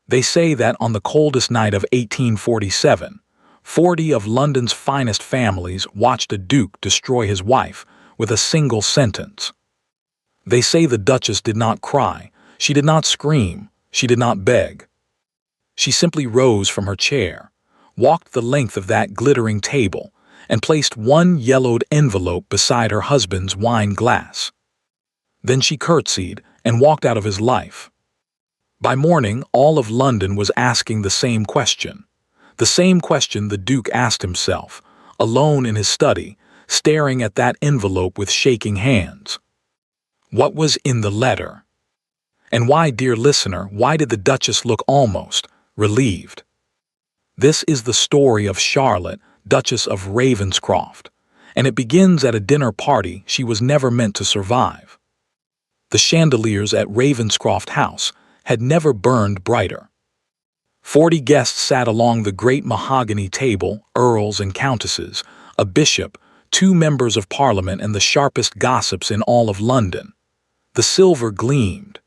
They say that on the coldest night of 1847, 40 of London's finest families watched a duke destroy his wife with a single sentence. They say the Duchess did not cry, she did not scream, she did not beg. She simply rose from her chair, walked the length of that glittering table, and placed one yellowed envelope beside her husband's wine glass. Then she curtsied and walked out of his life. By morning, all of London was asking the same question the Duke asked himself, alone in his study, staring at that envelope with shaking hands. What was in the letter? And why, dear listener, why did the Duchess look almost relieved? This is the story of Charlotte, Duchess of Ravenscroft, and it begins at a dinner party she was never meant to survive. The chandeliers at Ravenscroft House had never burned brighter. 40 guests sat along the great mahogany table, earls and countesses, a bishop, 2 members of Parliament, and the sharpest gossips in all of London. The silver gleamed,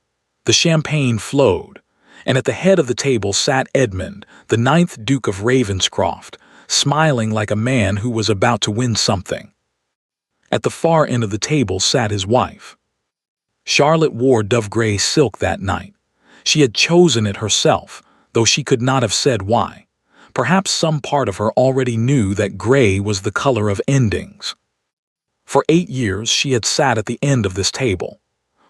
the champagne flowed, and at the head of the table sat Edmund, the 9th Duke of Ravenscroft, smiling like a man who was about to win something. At the far end of the table sat his wife. Charlotte wore dove-gray silk that night. She had chosen it herself, though she could not have said why. Perhaps some part of her already knew that gray was the color of endings. For 8 years she had sat at the end of this table.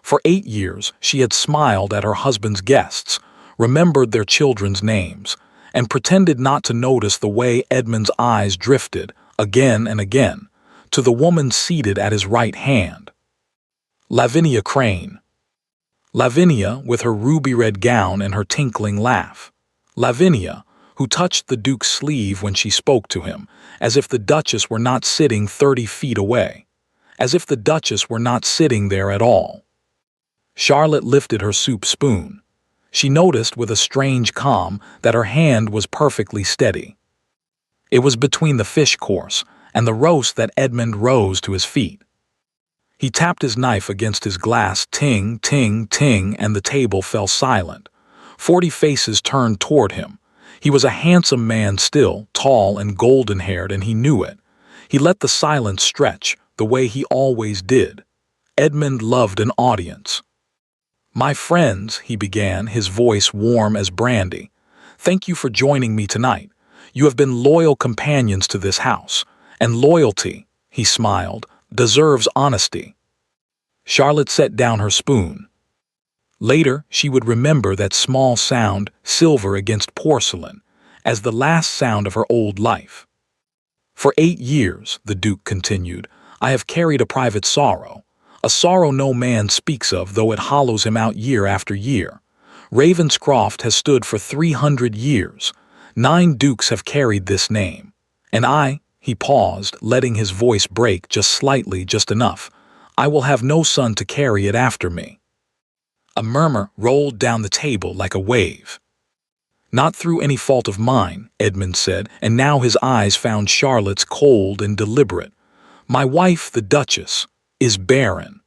For 8 years she had smiled at her husband's guests, remembered their children's names, and pretended not to notice the way Edmund's eyes drifted, again and again, to the woman seated at his right hand. Lavinia Crane. Lavinia, with her ruby-red gown and her tinkling laugh. Lavinia, who touched the Duke's sleeve when she spoke to him, as if the Duchess were not sitting 30 feet away, as if the Duchess were not sitting there at all. Charlotte lifted her soup spoon. She noticed with a strange calm that her hand was perfectly steady. It was between the fish course and the roast that Edmund rose to his feet. He tapped his knife against his glass, ting, ting, ting, and the table fell silent. 40 faces turned toward him. He was a handsome man still, tall and golden-haired, and he knew it. He let the silence stretch, the way he always did. Edmund loved an audience. "My friends," he began, his voice warm as brandy, "thank you for joining me tonight. You have been loyal companions to this house, and loyalty," he smiled, "deserves honesty." Charlotte set down her spoon. Later, she would remember that small sound, silver against porcelain, as the last sound of her old life. "For 8 years," the Duke continued, "I have carried a private sorrow, a sorrow no man speaks of, though it hollows him out year after year. Ravenscroft has stood for 300 years. 9 dukes have carried this name. And I," he paused, letting his voice break just slightly, just enough, "I will have no son to carry it after me." A murmur rolled down the table like a wave. "Not through any fault of mine," Edmund said, and now his eyes found Charlotte's cold and deliberate. "My wife, the Duchess, is barren."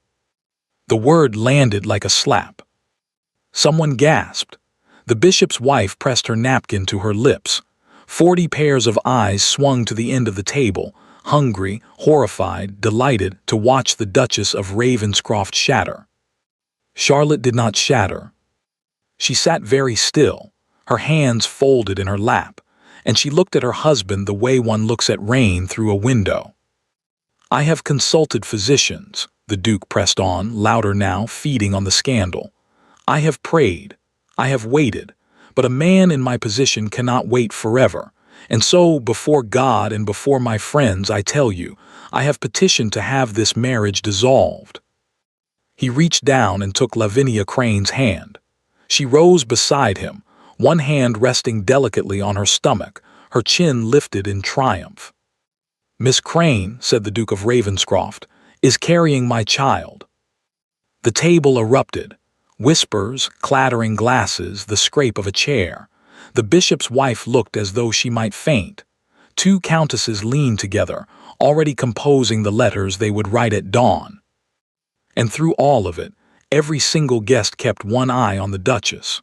The word landed like a slap. Someone gasped. The bishop's wife pressed her napkin to her lips. 40 pairs of eyes swung to the end of the table, hungry, horrified, delighted to watch the Duchess of Ravenscroft shatter. Charlotte did not shatter. She sat very still, her hands folded in her lap, and she looked at her husband the way one looks at rain through a window. "I have consulted physicians," the Duke pressed on, louder now, feeding on the scandal. "I have prayed, I have waited, but a man in my position cannot wait forever, and so, before God and before my friends, I tell you, I have petitioned to have this marriage dissolved." He reached down and took Lavinia Crane's hand. She rose beside him, one hand resting delicately on her stomach, her chin lifted in triumph. "Miss Crane," said the Duke of Ravenscroft, "is carrying my child." The table erupted. Whispers, clattering glasses, the scrape of a chair. The bishop's wife looked as though she might faint. 2 countesses leaned together, already composing the letters they would write at dawn. And through all of it, every single guest kept one eye on the Duchess.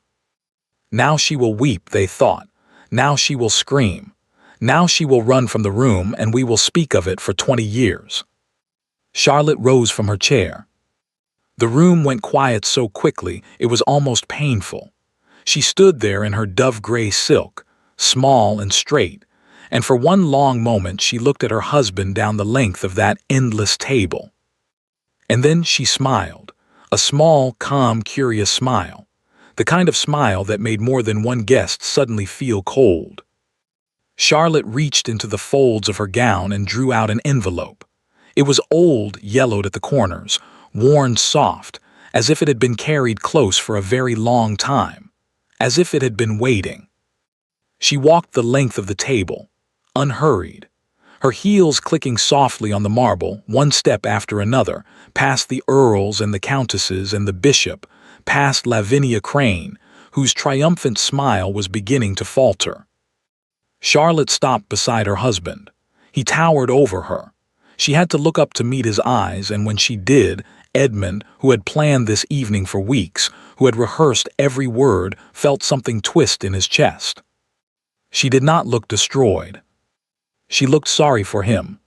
Now she will weep, they thought. Now she will scream. Now she will run from the room, and we will speak of it for 20 years. Charlotte rose from her chair. The room went quiet so quickly it was almost painful. She stood there in her dove-gray silk, small and straight, and for one long moment she looked at her husband down the length of that endless table. And then she smiled, a small, calm, curious smile, the kind of smile that made more than one guest suddenly feel cold. Charlotte reached into the folds of her gown and drew out an envelope. It was old, yellowed at the corners, worn soft, as if it had been carried close for a very long time, as if it had been waiting. She walked the length of the table, unhurried, her heels clicking softly on the marble, one step after another, past the earls and the countesses and the bishop, past Lavinia Crane, whose triumphant smile was beginning to falter. Charlotte stopped beside her husband. He towered over her. She had to look up to meet his eyes, and when she did, Edmund, who had planned this evening for weeks, who had rehearsed every word, felt something twist in his chest. She did not look destroyed. She looked sorry for him.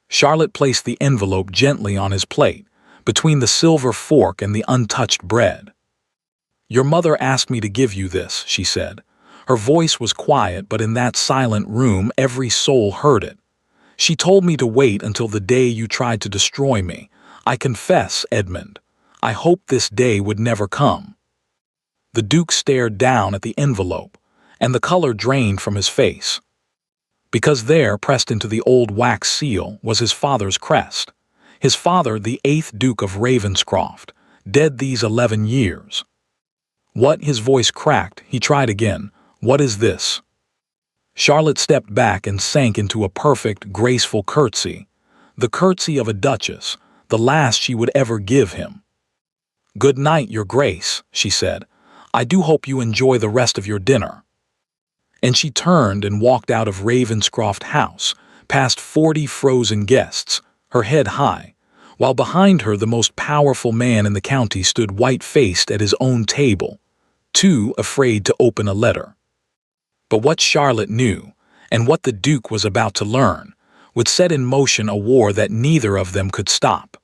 Charlotte placed the envelope gently on his plate, between the silver fork and the untouched bread. "Your mother asked me to give you this," she said. Her voice was quiet, but in that silent room every soul heard it. "She told me to wait until the day you tried to destroy me. I confess, Edmund, I hoped this day would never come." The Duke stared down at the envelope, and the color drained from his face. Because there, pressed into the old wax seal, was his father's crest. His father, the 8th Duke of Ravenscroft, dead these 11 years. "What?" His voice cracked. He tried again. "What is this?" Charlotte stepped back and sank into a perfect, graceful curtsy, the curtsy of a duchess, the last she would ever give him. "Good night, Your Grace," she said. "I do hope you enjoy the rest of your dinner." And she turned and walked out of Ravenscroft House, past 40 frozen guests, her head high, while behind her the most powerful man in the county stood white-faced at his own table, too afraid to open a letter. But what Charlotte knew, and what the Duke was about to learn, would set in motion a war that neither of them could stop.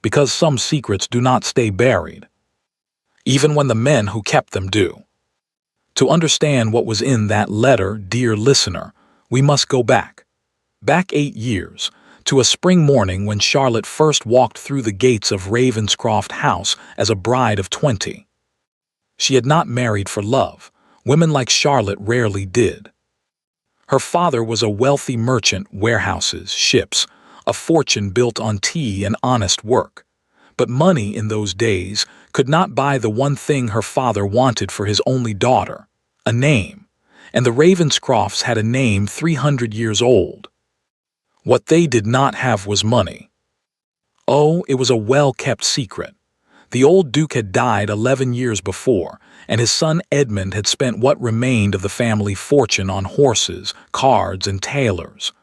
Because some secrets do not stay buried, even when the men who kept them do. To understand what was in that letter, dear listener, we must go back 8 years, to a spring morning when Charlotte first walked through the gates of Ravenscroft House as a bride of 20. She had not married for love. Women like Charlotte rarely did. Her father was a wealthy merchant, warehouses, ships, a fortune built on tea and honest work. But money in those days could not buy the one thing her father wanted for his only daughter, a name, and the Ravenscrofts had a name 300 years old. What they did not have was money. Oh, it was a well-kept secret. The old Duke had died 11 years before, and his son Edmund had spent what remained of the family fortune on horses, cards, and tailors.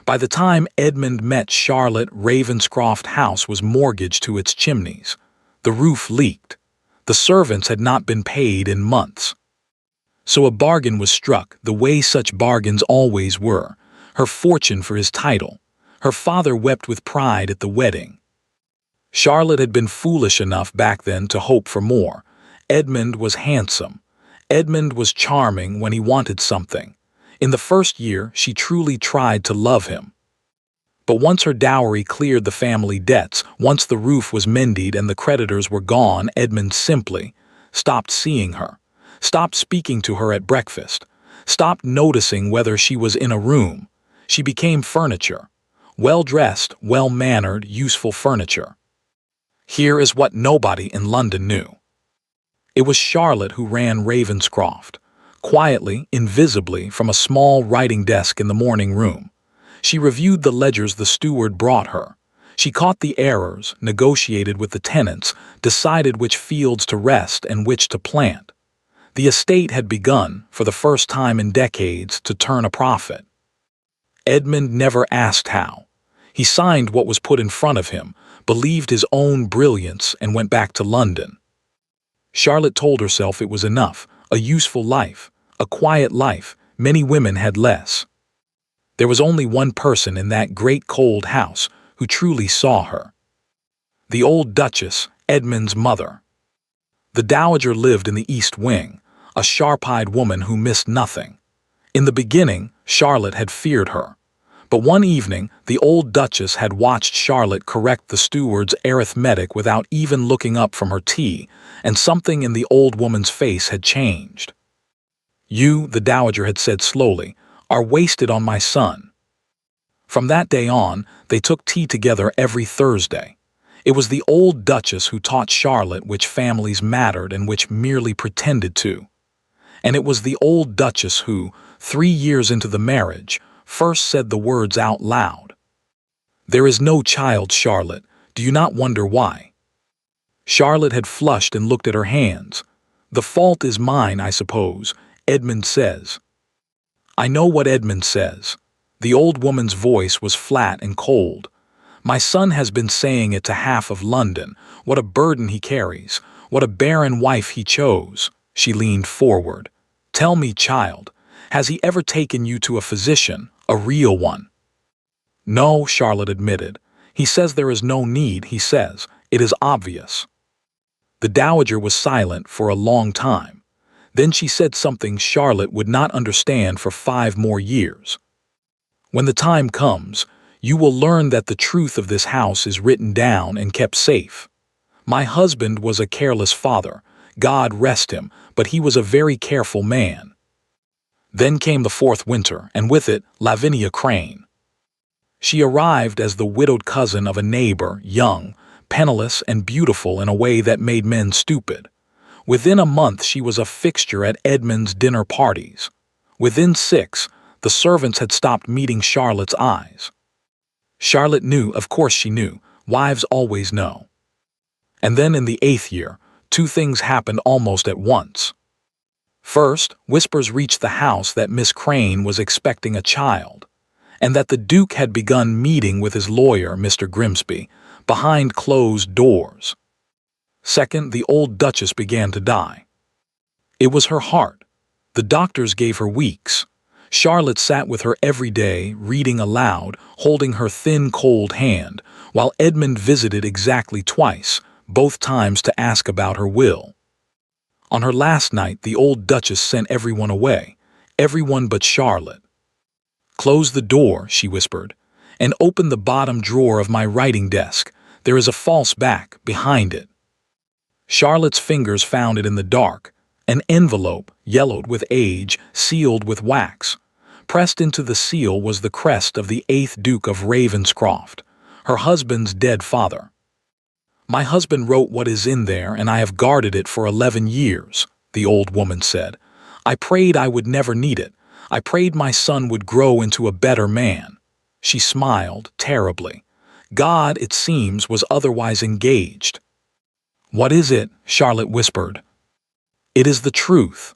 By the time Edmund met Charlotte, Ravenscroft House was mortgaged to its chimneys. The roof leaked. The servants had not been paid in months. So a bargain was struck, the way such bargains always were, her fortune for his title. Her father wept with pride at the wedding. Charlotte had been foolish enough back then to hope for more. Edmund was handsome. Edmund was charming when he wanted something. In the first year, she truly tried to love him. But once her dowry cleared the family debts, once the roof was mended and the creditors were gone, Edmund simply stopped seeing her, stopped speaking to her at breakfast, stopped noticing whether she was in a room. She became furniture, well-dressed, well-mannered, useful furniture. Here is what nobody in London knew. It was Charlotte who ran Ravenscroft, quietly, invisibly, from a small writing desk in the morning room. She reviewed the ledgers the steward brought her. She caught the errors, negotiated with the tenants, decided which fields to rest and which to plant. The estate had begun, for the first time in decades, to turn a profit. Edmund never asked how. He signed what was put in front of him, believed his own brilliance, and went back to London. Charlotte told herself it was enough, A useful life, a quiet life, many women had less. There was only one person in that great cold house who truly saw her. The old Duchess, Edmund's mother. The Dowager lived in the East Wing, a sharp-eyed woman who missed nothing. In the beginning, Charlotte had feared her. But one evening, the old Duchess had watched Charlotte correct the steward's arithmetic without even looking up from her tea, and something in the old woman's face had changed. "You," the Dowager had said slowly, "are wasted on my son." From that day on, they took tea together every Thursday. It was the old Duchess who taught Charlotte which families mattered and which merely pretended to. And it was the old Duchess who, 3 years into the marriage, first said the words out loud. "There is no child, Charlotte. Do you not wonder why?" Charlotte had flushed and looked at her hands. "The fault is mine, I suppose. Edmund says." "I know what Edmund says." The old woman's voice was flat and cold. "My son has been saying it to half of London. What a burden he carries. What a barren wife he chose." She leaned forward. "Tell me, child, has he ever taken you to a physician, a real one?" "No," Charlotte admitted. "He says there is no need, he says. It is obvious." The Dowager was silent for a long time. Then she said something Charlotte would not understand for 5 more years. "When the time comes, you will learn that the truth of this house is written down and kept safe. My husband was a careless father, God rest him, but he was a very careful man." Then came the 4th winter, and with it Lavinia Crane. She arrived as the widowed cousin of a neighbor, young, penniless, and beautiful in a way that made men stupid. Within a month she was a fixture at Edmund's dinner parties. Within 6, the servants had stopped meeting Charlotte's eyes. Charlotte knew, of course she knew, wives always know. And then in the 8th year, 2 things happened almost at once. First, whispers reached the house that Miss Crane was expecting a child, and that the Duke had begun meeting with his lawyer, Mr. Grimsby, behind closed doors. Second, the old Duchess began to die. It was her heart. The doctors gave her weeks. Charlotte sat with her every day, reading aloud, holding her thin, cold hand, while Edmund visited exactly twice, both times to ask about her will. On her last night, the old Duchess sent everyone away, everyone but Charlotte. "Close the door," she whispered, "and open the bottom drawer of my writing desk. There is a false back behind it." Charlotte's fingers found it in the dark, an envelope, yellowed with age, sealed with wax. Pressed into the seal was the crest of the 8th Duke of Ravenscroft, her husband's dead father. "My husband wrote what is in there, and I have guarded it for 11 years, the old woman said. "I prayed I would never need it. I prayed my son would grow into a better man." She smiled terribly. God, it seems, was otherwise engaged. "What is it?" Charlotte whispered. "It is the truth."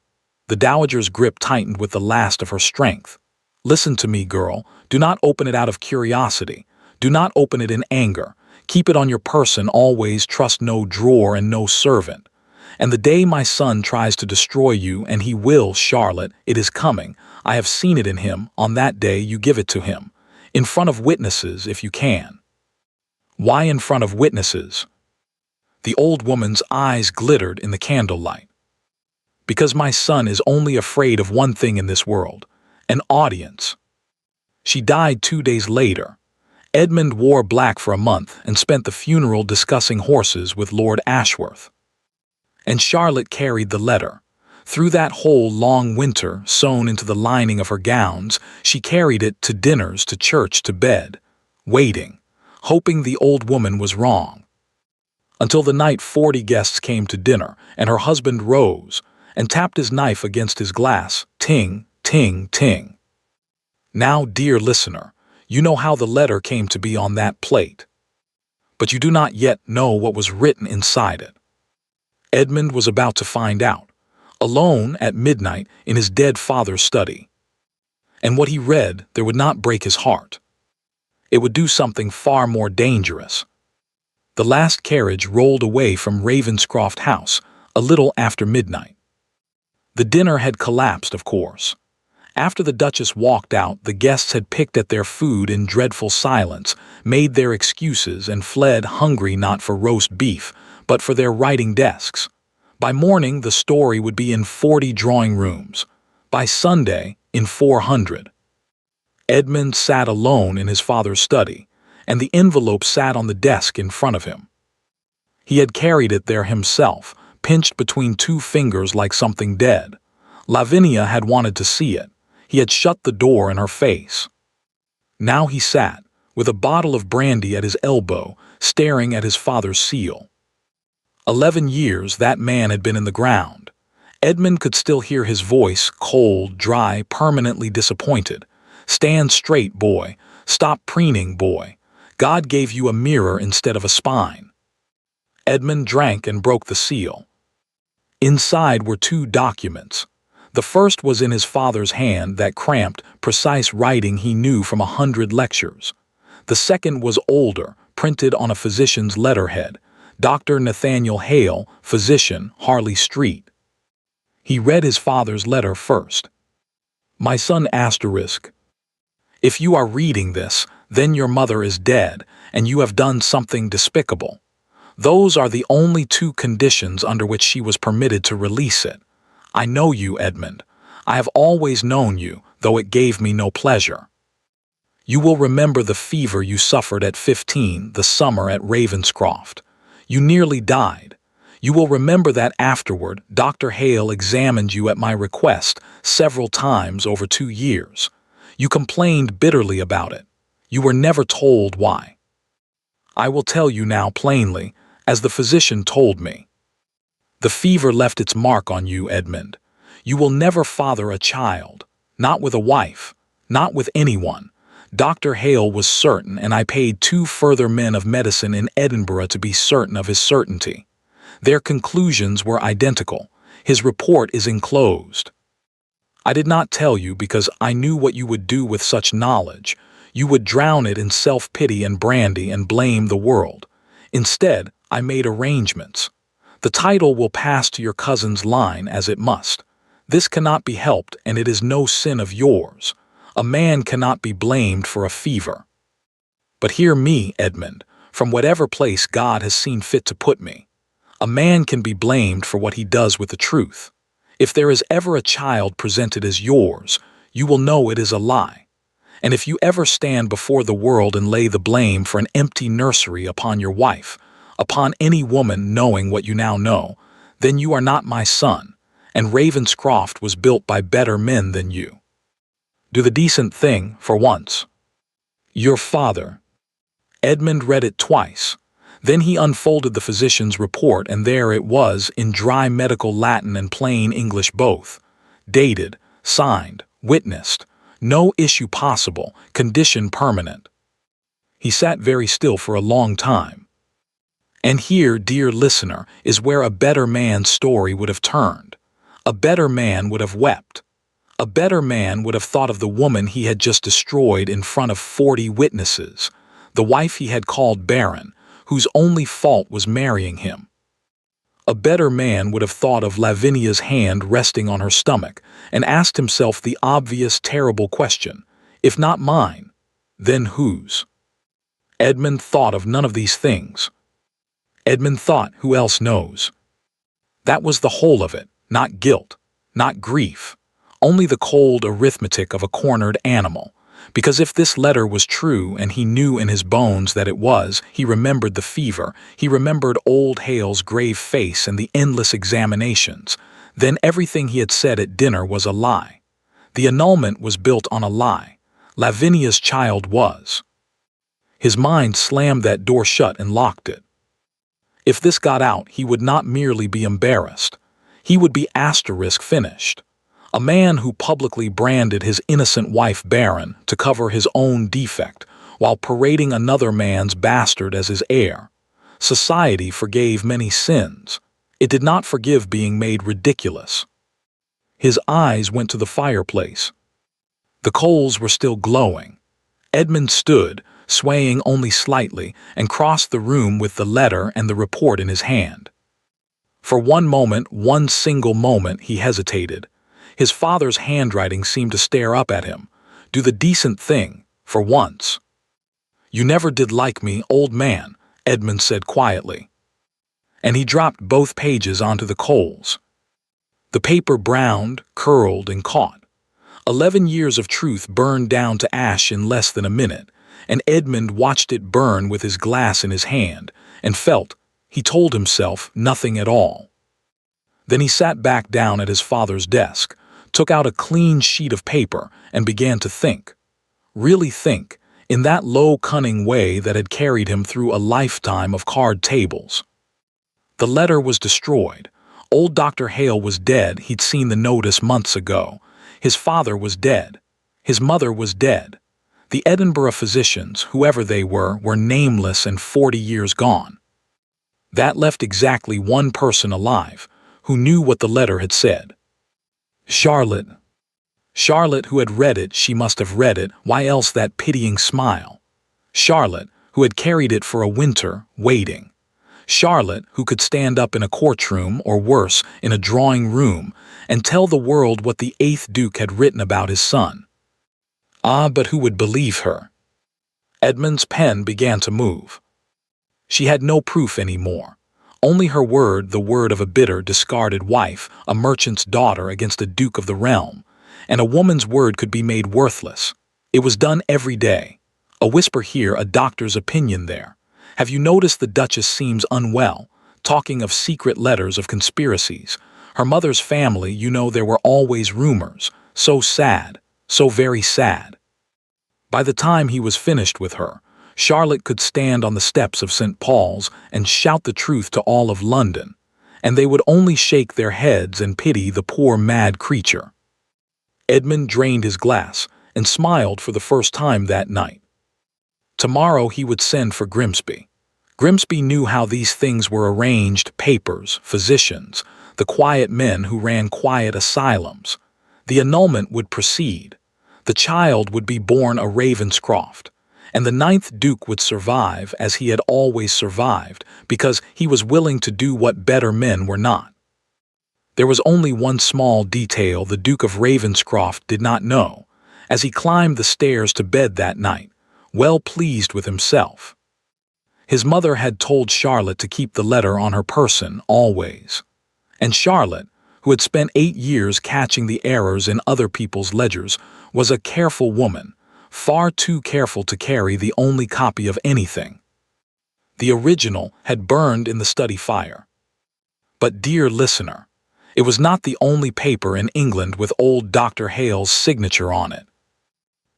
The Dowager's grip tightened with the last of her strength. "Listen to me, girl. Do not open it out of curiosity. Do not open it in anger. Keep it on your person always. Trust no drawer and no servant. And the day my son tries to destroy you, and he will, Charlotte, it is coming. I have seen it in him. On that day you give it to him. In front of witnesses, if you can." "Why in front of witnesses?" The old woman's eyes glittered in the candlelight. "Because my son is only afraid of one thing in this world, an audience." She died 2 days later. Edmund wore black for a month and spent the funeral discussing horses with Lord Ashworth. And Charlotte carried the letter. Through that whole long winter, sewn into the lining of her gowns, she carried it to dinners, to church, to bed, waiting, hoping the old woman was wrong. Until the night 40 guests came to dinner, and her husband rose and tapped his knife against his glass, ting, ting, ting. Now, dear listener, you know how the letter came to be on that plate. But you do not yet know what was written inside it. Edmund was about to find out, alone at midnight in his dead father's study. And what he read there would not break his heart. It would do something far more dangerous. The last carriage rolled away from Ravenscroft House a little after midnight. The dinner had collapsed, of course. After the Duchess walked out, the guests had picked at their food in dreadful silence, made their excuses, and fled hungry not for roast beef, but for their writing desks. By morning, the story would be in 40 drawing rooms. By Sunday, in 400. Edmund sat alone in his father's study, and the envelope sat on the desk in front of him. He had carried it there himself, pinched between two fingers like something dead. Lavinia had wanted to see it. He had shut the door in her face. Now he sat, with a bottle of brandy at his elbow, staring at his father's seal. 11 years that man had been in the ground. Edmund could still hear his voice, cold, dry, permanently disappointed. Stand straight, boy. Stop preening, boy. God gave you a mirror instead of a spine. Edmund drank and broke the seal. Inside were 2 documents. The first was in his father's hand, that cramped, precise writing he knew from 100 lectures. The second was older, printed on a physician's letterhead. Dr. Nathaniel Hale, physician, Harley Street. He read his father's letter first. My son asterisk. If you are reading this, then your mother is dead, and you have done something despicable. Those are the only 2 conditions under which she was permitted to release it. I know you, Edmund. I have always known you, though it gave me no pleasure. You will remember the fever you suffered at 15, the summer at Ravenscroft. You nearly died. You will remember that afterward, Dr. Hale examined you at my request several times over 2 years. You complained bitterly about it. You were never told why. I will tell you now plainly, as the physician told me. The fever left its mark on you, Edmund. You will never father a child, not with a wife, not with anyone. Dr. Hale was certain, and I paid 2 further men of medicine in Edinburgh to be certain of his certainty. Their conclusions were identical. His report is enclosed. I did not tell you because I knew what you would do with such knowledge. You would drown it in self-pity and brandy and blame the world. Instead, I made arrangements. The title will pass to your cousin's line, as it must. This cannot be helped, and it is no sin of yours. A man cannot be blamed for a fever. But hear me, Edmund, from whatever place God has seen fit to put me. A man can be blamed for what he does with the truth. If there is ever a child presented as yours, you will know it is a lie. And if you ever stand before the world and lay the blame for an empty nursery upon your wife, upon any woman knowing what you now know, then you are not my son, and Ravenscroft was built by better men than you. Do the decent thing for once. Your father. Edmund read it twice. Then he unfolded the physician's report, and there it was, in dry medical Latin and plain English both. Dated, signed, witnessed. No issue possible, condition permanent. He sat very still for a long time. And here, dear listener, is where a better man's story would have turned. A better man would have wept. A better man would have thought of the woman he had just destroyed in front of 40 witnesses, the wife he had called Barren, whose only fault was marrying him. A better man would have thought of Lavinia's hand resting on her stomach and asked himself the obvious, terrible question, if not mine, then whose? Edmund thought of none of these things. Edmund thought, who else knows? That was the whole of it, not guilt, not grief, only the cold arithmetic of a cornered animal. Because if this letter was true, and he knew in his bones that it was, he remembered the fever, he remembered old Hale's grave face and the endless examinations, then everything he had said at dinner was a lie. The annulment was built on a lie. Lavinia's child was. His mind slammed that door shut and locked it. If this got out, he would not merely be embarrassed. He would be asterisk finished. A man who publicly branded his innocent wife Barren to cover his own defect, while parading another man's bastard as his heir. Society forgave many sins. It did not forgive being made ridiculous. His eyes went to the fireplace. The coals were still glowing. Edmund stood, swaying only slightly, and crossed the room with the letter and the report in his hand. For one moment, one single moment, he hesitated. His father's handwriting seemed to stare up at him. Do the decent thing, for once. You never did like me, old man, Edmund said quietly. And he dropped both pages onto the coals. The paper browned, curled, and caught. 11 years of truth burned down to ash in less than a minute, and Edmund watched it burn with his glass in his hand, and felt, he told himself, nothing at all. Then he sat back down at his father's desk, took out a clean sheet of paper, and began to think. Really think, in that low, cunning way that had carried him through a lifetime of card tables. The letter was destroyed. Old Dr. Hale was dead. He'd seen the notice months ago. His father was dead. His mother was dead. The Edinburgh physicians, whoever they were nameless and 40 years gone. That left exactly one person alive, who knew what the letter had said. Charlotte. Charlotte, who had read it, she must have read it, why else that pitying smile? Charlotte, who had carried it for a winter, waiting. Charlotte, who could stand up in a courtroom, or worse, in a drawing room, and tell the world what the 8th Duke had written about his son. Ah, but who would believe her? Edmund's pen began to move. She had no proof anymore. Only her word, the word of a bitter, discarded wife, a merchant's daughter against a duke of the realm. And a woman's word could be made worthless. It was done every day. A whisper here, a doctor's opinion there. Have you noticed the Duchess seems unwell, talking of secret letters, of conspiracies? Her mother's family, you know, there were always rumors. So sad, so very sad. By the time he was finished with her, Charlotte could stand on the steps of St. Paul's and shout the truth to all of London, and they would only shake their heads and pity the poor mad creature. Edmund drained his glass and smiled for the first time that night. Tomorrow he would send for Grimsby. Grimsby knew how these things were arranged: papers, physicians, the quiet men who ran quiet asylums. The annulment would proceed. The child would be born a Ravenscroft, and the 9th Duke would survive as he had always survived, because he was willing to do what better men were not. There was only one small detail the Duke of Ravenscroft did not know, as he climbed the stairs to bed that night, well pleased with himself. His mother had told Charlotte to keep the letter on her person always. And Charlotte, who had spent 8 years catching the errors in other people's ledgers, was a careful woman, far too careful to carry the only copy of anything. The original had burned in the study fire. But, dear listener, it was not the only paper in England with old Dr. Hale's signature on it.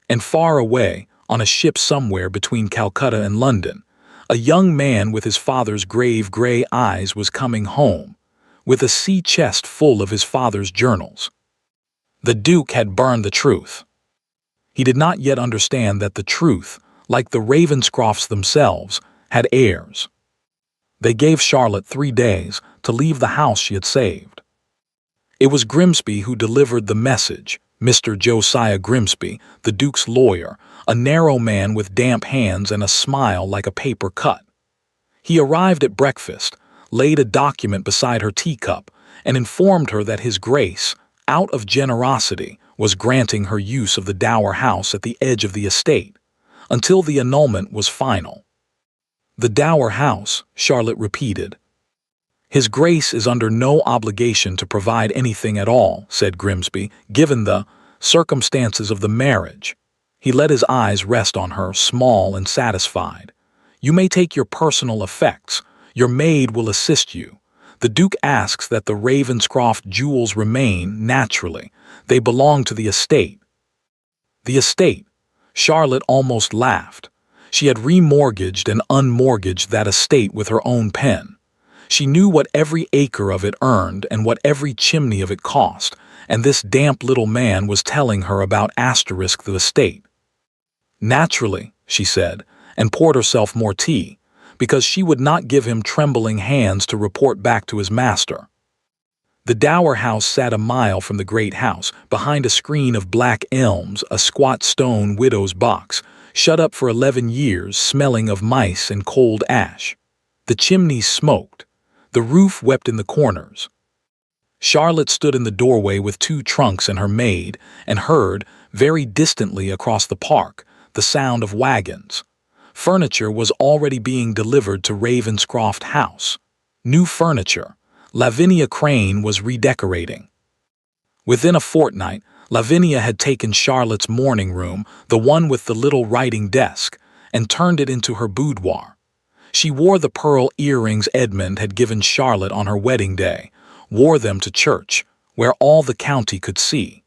And far away, on a ship somewhere between Calcutta and London, a young man with his father's grave gray eyes was coming home, with a sea chest full of his father's journals. The Duke had burned the truth. He did not yet understand that the truth, like the Ravenscrofts themselves, had heirs. They gave Charlotte 3 days to leave the house she had saved. It was Grimsby who delivered the message, Mr. Josiah Grimsby, the Duke's lawyer, a narrow man with damp hands and a smile like a paper cut. He arrived at breakfast, laid a document beside her teacup, and informed her that His Grace, out of generosity, was granting her use of the dower house at the edge of the estate, until the annulment was final. The dower house, Charlotte repeated. His Grace is under no obligation to provide anything at all, said Grimsby, given the circumstances of the marriage. He let his eyes rest on her, small and satisfied. You may take your personal effects. Your maid will assist you. The Duke asks that the Ravenscroft jewels remain, naturally. They belong to the estate. The estate. Charlotte almost laughed. She had remortgaged and unmortgaged that estate with her own pen. She knew what every acre of it earned and what every chimney of it cost, and this damp little man was telling her about the estate. Naturally, she said, and poured herself more tea, because she would not give him trembling hands to report back to his master. The dower house sat a mile from the great house, behind a screen of black elms, a squat stone widow's box, shut up for 11 years, smelling of mice and cold ash. The chimneys smoked. The roof wept in the corners. Charlotte stood in the doorway with 2 trunks and her maid, and heard, very distantly across the park, the sound of wagons. Furniture was already being delivered to Ravenscroft House. New furniture. Lavinia Crane was redecorating. Within a fortnight, Lavinia had taken Charlotte's morning room, the one with the little writing desk, and turned it into her boudoir. She wore the pearl earrings Edmund had given Charlotte on her wedding day, wore them to church, where all the county could see.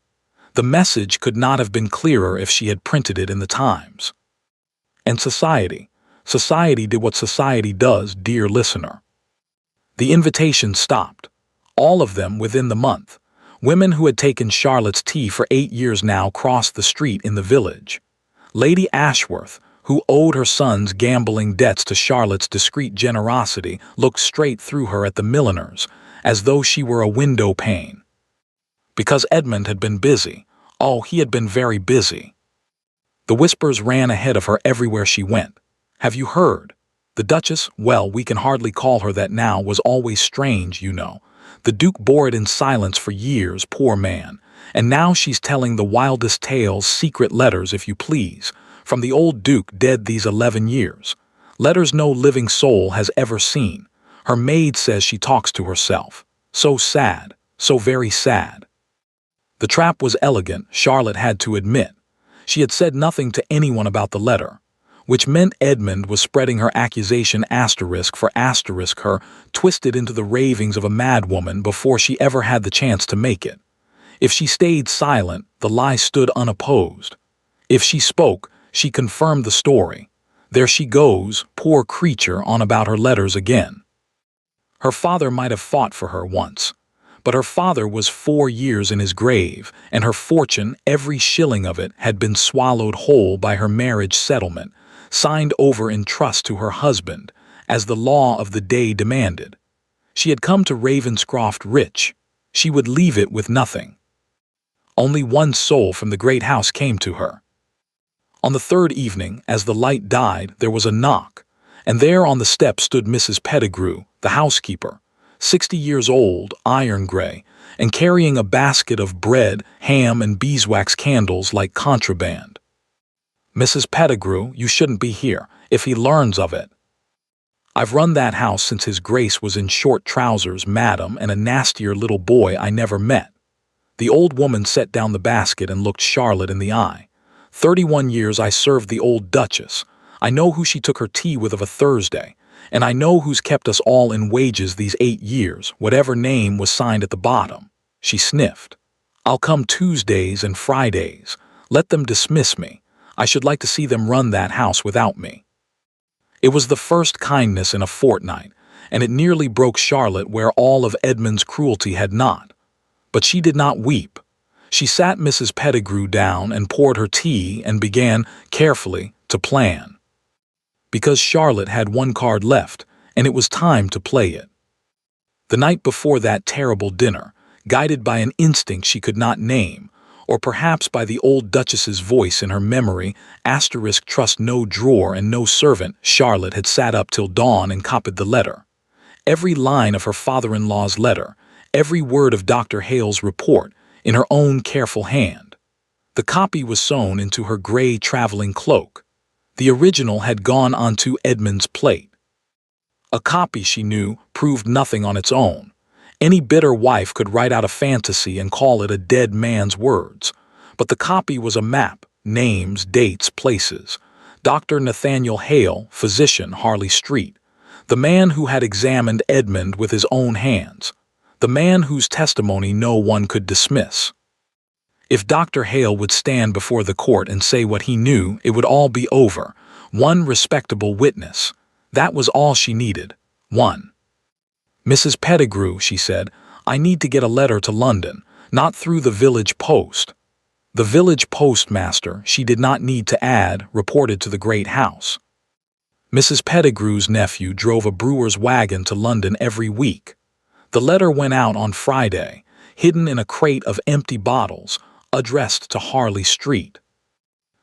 The message could not have been clearer if she had printed it in the Times. And society. Society did what society does, dear listener. The invitations stopped. All of them within the month. Women who had taken Charlotte's tea for 8 years now crossed the street in the village. Lady Ashworth, who owed her son's gambling debts to Charlotte's discreet generosity, looked straight through her at the milliners, as though she were a window pane. Because Edmund had been busy. Oh, he had been very busy. The whispers ran ahead of her everywhere she went. Have you heard? The Duchess, well, we can hardly call her that now, was always strange, you know. The Duke bore it in silence for years, poor man, and now she's telling the wildest tales, secret letters, if you please, from the old Duke dead these 11 years. Letters no living soul has ever seen. Her maid says she talks to herself. So sad, so very sad. The trap was elegant, Charlotte had to admit. She had said nothing to anyone about the letter, which meant Edmund was spreading her accusation asterisk for asterisk her, twisted into the ravings of a madwoman before she ever had the chance to make it. If she stayed silent, the lie stood unopposed. If she spoke, she confirmed the story. There she goes, poor creature, on about her letters again. Her father might have fought for her once, but her father was 4 years in his grave, and her fortune, every shilling of it, had been swallowed whole by her marriage settlement, signed over in trust to her husband, as the law of the day demanded. She had come to Ravenscroft rich. She would leave it with nothing. Only one soul from the great house came to her. On the 3rd evening, as the light died, there was a knock, and there on the step stood Mrs. Pettigrew, the housekeeper, 60 years old, iron-gray, and carrying a basket of bread, ham, and beeswax candles like contraband. Mrs. Pettigrew, you shouldn't be here, if he learns of it. I've run that house since his grace was in short trousers, madam, and a nastier little boy I never met. The old woman set down the basket and looked Charlotte in the eye. 31 years I served the old Duchess. I know who she took her tea with of a Thursday, and I know who's kept us all in wages these 8 years, whatever name was signed at the bottom. She sniffed. I'll come Tuesdays and Fridays. Let them dismiss me. I should like to see them run that house without me. It was the first kindness in a fortnight, and it nearly broke Charlotte where all of Edmund's cruelty had not. But she did not weep. She sat Mrs. Pettigrew down and poured her tea and began, carefully, to plan. Because Charlotte had 1 card left, and it was time to play it. The night before that terrible dinner, guided by an instinct she could not name, or perhaps by the old Duchess's voice in her memory, asterisk trust no drawer and no servant, Charlotte had sat up till dawn and copied the letter. Every line of her father-in-law's letter, every word of Dr. Hale's report, in her own careful hand. The copy was sewn into her gray traveling cloak. The original had gone onto Edmund's plate. A copy, she knew, proved nothing on its own. Any bitter wife could write out a fantasy and call it a dead man's words. But the copy was a map, names, dates, places. Dr. Nathaniel Hale, physician, Harley Street. The man who had examined Edmund with his own hands. The man whose testimony no one could dismiss. If Dr. Hale would stand before the court and say what he knew, it would all be over. One respectable witness. That was all she needed. One. Mrs. Pettigrew, she said, I need to get a letter to London, not through the village post. The village postmaster, she did not need to add, reported to the great house. Mrs. Pettigrew's nephew drove a brewer's wagon to London every week. The letter went out on Friday, hidden in a crate of empty bottles, addressed to Harley Street.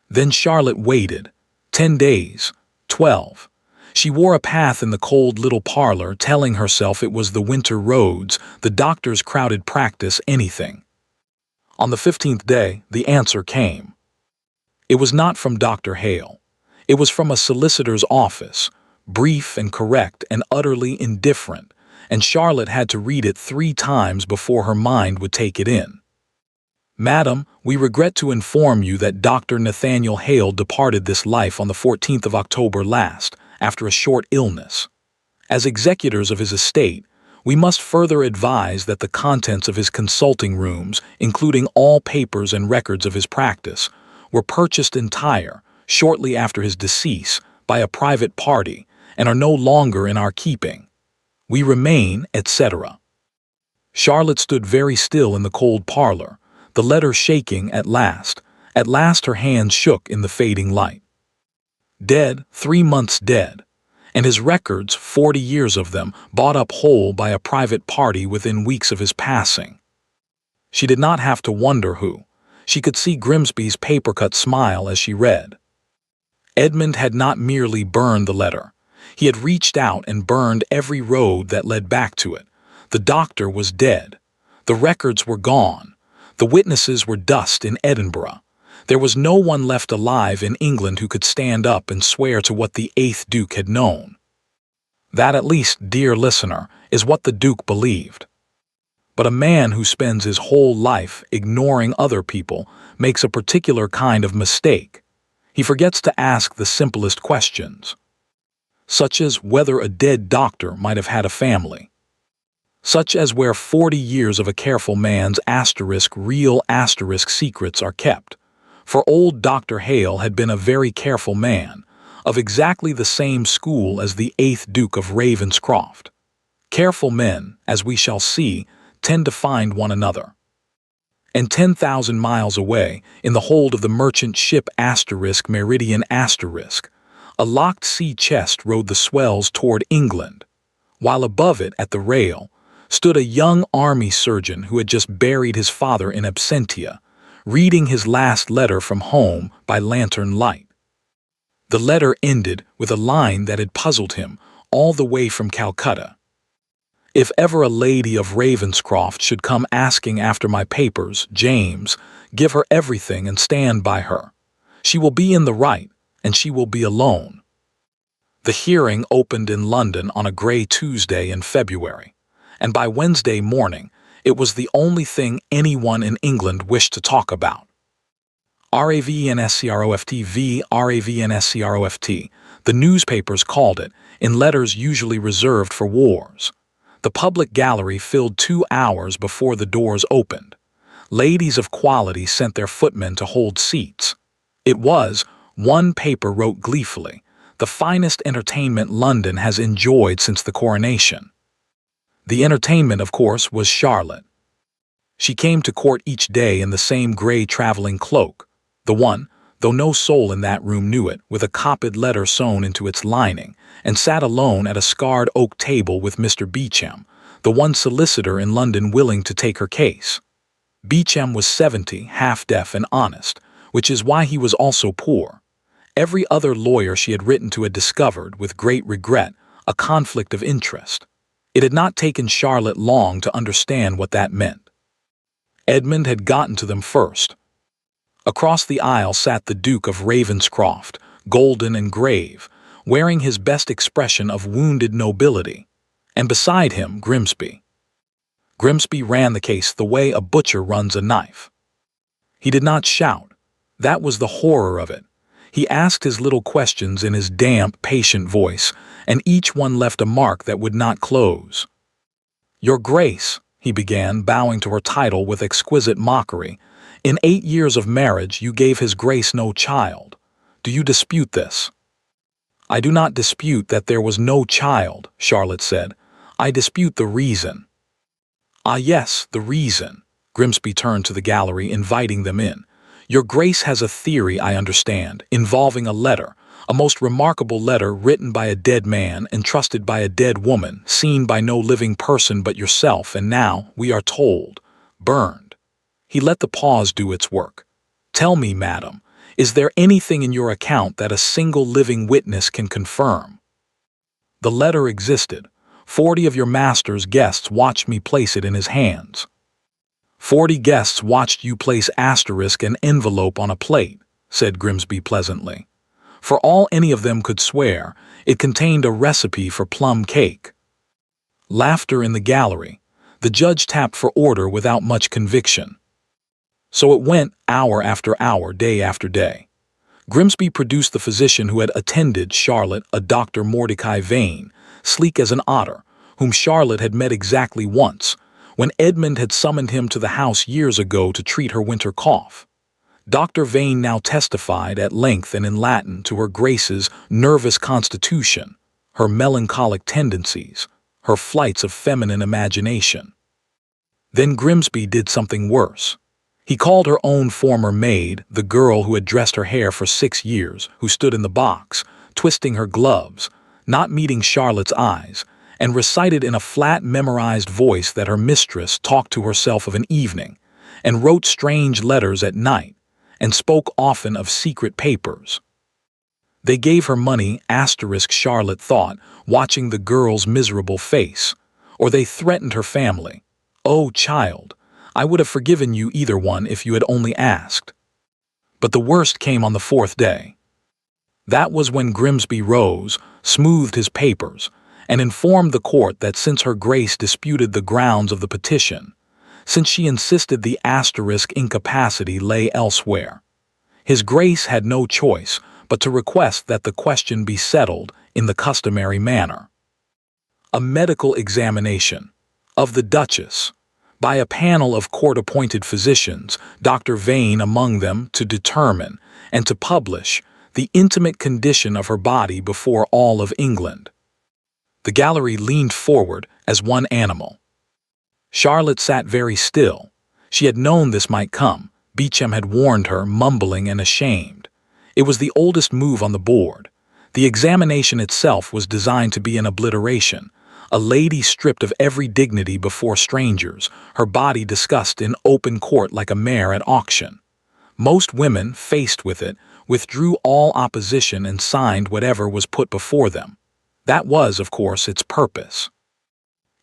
Then Charlotte waited. 10 days. 12. She wore a path in the cold little parlor, telling herself it was the winter roads, the doctor's crowded practice, anything. On the 15th day, the answer came. It was not from Dr. Hale. It was from a solicitor's office, brief and correct and utterly indifferent, and Charlotte had to read it 3 times before her mind would take it in. Madam, we regret to inform you that Dr. Nathaniel Hale departed this life on the 14th of October last, after a short illness. As executors of his estate, we must further advise that the contents of his consulting rooms, including all papers and records of his practice, were purchased entire, shortly after his decease, by a private party, and are no longer in our keeping. We remain, etc. Charlotte stood very still in the cold parlor, the letter shaking at last. At last her hands shook in the fading light. Dead, 3 months dead, and his records, 40 years of them, bought up whole by a private party within weeks of his passing. She did not have to wonder who. She could see Grimsby's paper-cut smile as she read. Edmund had not merely burned the letter. He had reached out and burned every road that led back to it. The doctor was dead. The records were gone. The witnesses were dust in Edinburgh. There was no one left alive in England who could stand up and swear to what the 8th Duke had known. That, at least, dear listener, is what the Duke believed. But a man who spends his whole life ignoring other people makes a particular kind of mistake. He forgets to ask the simplest questions, such as whether a dead doctor might have had a family, such as where 40 years of a careful man's real secrets are kept. For old Dr. Hale had been a very careful man, of exactly the same school as the 8th Duke of Ravenscroft. Careful men, as we shall see, tend to find one another. And 10,000 miles away, in the hold of the merchant ship Meridian, a locked sea chest rode the swells toward England, while above it, at the rail, stood a young army surgeon who had just buried his father in absentia, reading his last letter from home by lantern light. The letter ended with a line that had puzzled him all the way from Calcutta. If ever a lady of Ravenscroft should come asking after my papers, James, give her everything and stand by her. She will be in the right, and she will be alone. The hearing opened in London on a grey Tuesday in February, and by Wednesday morning it was the only thing anyone in England wished to talk about. Ravenscroft, the newspapers called it, in letters usually reserved for wars. The public gallery filled 2 hours before the doors opened. Ladies of quality sent their footmen to hold seats. It was, one paper wrote gleefully, the finest entertainment London has enjoyed since the coronation. The entertainment, of course, was Charlotte. She came to court each day in the same grey traveling cloak, the one, though no soul in that room knew it, with a copied letter sewn into its lining, and sat alone at a scarred oak table with Mr. Beauchamp, the one solicitor in London willing to take her case. Beauchamp was 70, half-deaf and honest, which is why he was also poor. Every other lawyer she had written to had discovered, with great regret, a conflict of interest. It had not taken Charlotte long to understand what that meant. Edmund had gotten to them first. Across the aisle sat the Duke of Ravenscroft, golden and grave, wearing his best expression of wounded nobility, and beside him Grimsby. Grimsby ran the case the way a butcher runs a knife. He did not shout. That was the horror of it. He asked his little questions in his damp, patient voice, and each one left a mark that would not close. "Your Grace," he began, bowing to her title with exquisite mockery, "in 8 years of marriage you gave His Grace no child. Do you dispute this?" "I do not dispute that there was no child," Charlotte said. "I dispute the reason." "Ah, yes, the reason." Grimsby turned to the gallery, inviting them in. "Your Grace has a theory, I understand, involving a letter, a most remarkable letter written by a dead man, entrusted by a dead woman, seen by no living person but yourself, and now, we are told, burned." He let the pause do its work. "Tell me, madam, is there anything in your account that a single living witness can confirm?" The letter existed. 40 of your master's guests watched me place it in his hands. 40 guests watched you place asterisk and envelope on a plate, said Grimsby pleasantly. For all any of them could swear, it contained a recipe for plum cake. Laughter in the gallery. The judge tapped for order without much conviction. So it went hour after hour, day after day. Grimsby produced the physician who had attended Charlotte, a Dr. Mordecai Vane, sleek as an otter, whom Charlotte had met exactly once, when Edmund had summoned him to the house years ago to treat her winter cough. Dr. Vane now testified at length and in Latin to her Grace's nervous constitution, her melancholic tendencies, her flights of feminine imagination. Then Grimsby did something worse. He called her own former maid, the girl who had dressed her hair for 6 years, who stood in the box, twisting her gloves, not meeting Charlotte's eyes, and recited in a flat, memorized voice that her mistress talked to herself of an evening, and wrote strange letters at night, and spoke often of secret papers. They gave her money, asterisk Charlotte thought, watching the girl's miserable face, or they threatened her family. Oh, child, I would have forgiven you either one if you had only asked. But the worst came on the 4th day. That was when Grimsby rose, smoothed his papers, and informed the court that since her Grace disputed the grounds of the petition, since she insisted the asterisk incapacity lay elsewhere, His Grace had no choice but to request that the question be settled in the customary manner. A medical examination of the Duchess by a panel of court-appointed physicians, Dr. Vane among them, to determine and to publish the intimate condition of her body before all of England. The gallery leaned forward as one animal. Charlotte sat very still. She had known this might come. Beauchamp had warned her, mumbling and ashamed. It was the oldest move on the board. The examination itself was designed to be an obliteration, a lady stripped of every dignity before strangers, her body discussed in open court like a mare at auction. Most women, faced with it, withdrew all opposition and signed whatever was put before them. That was, of course, its purpose.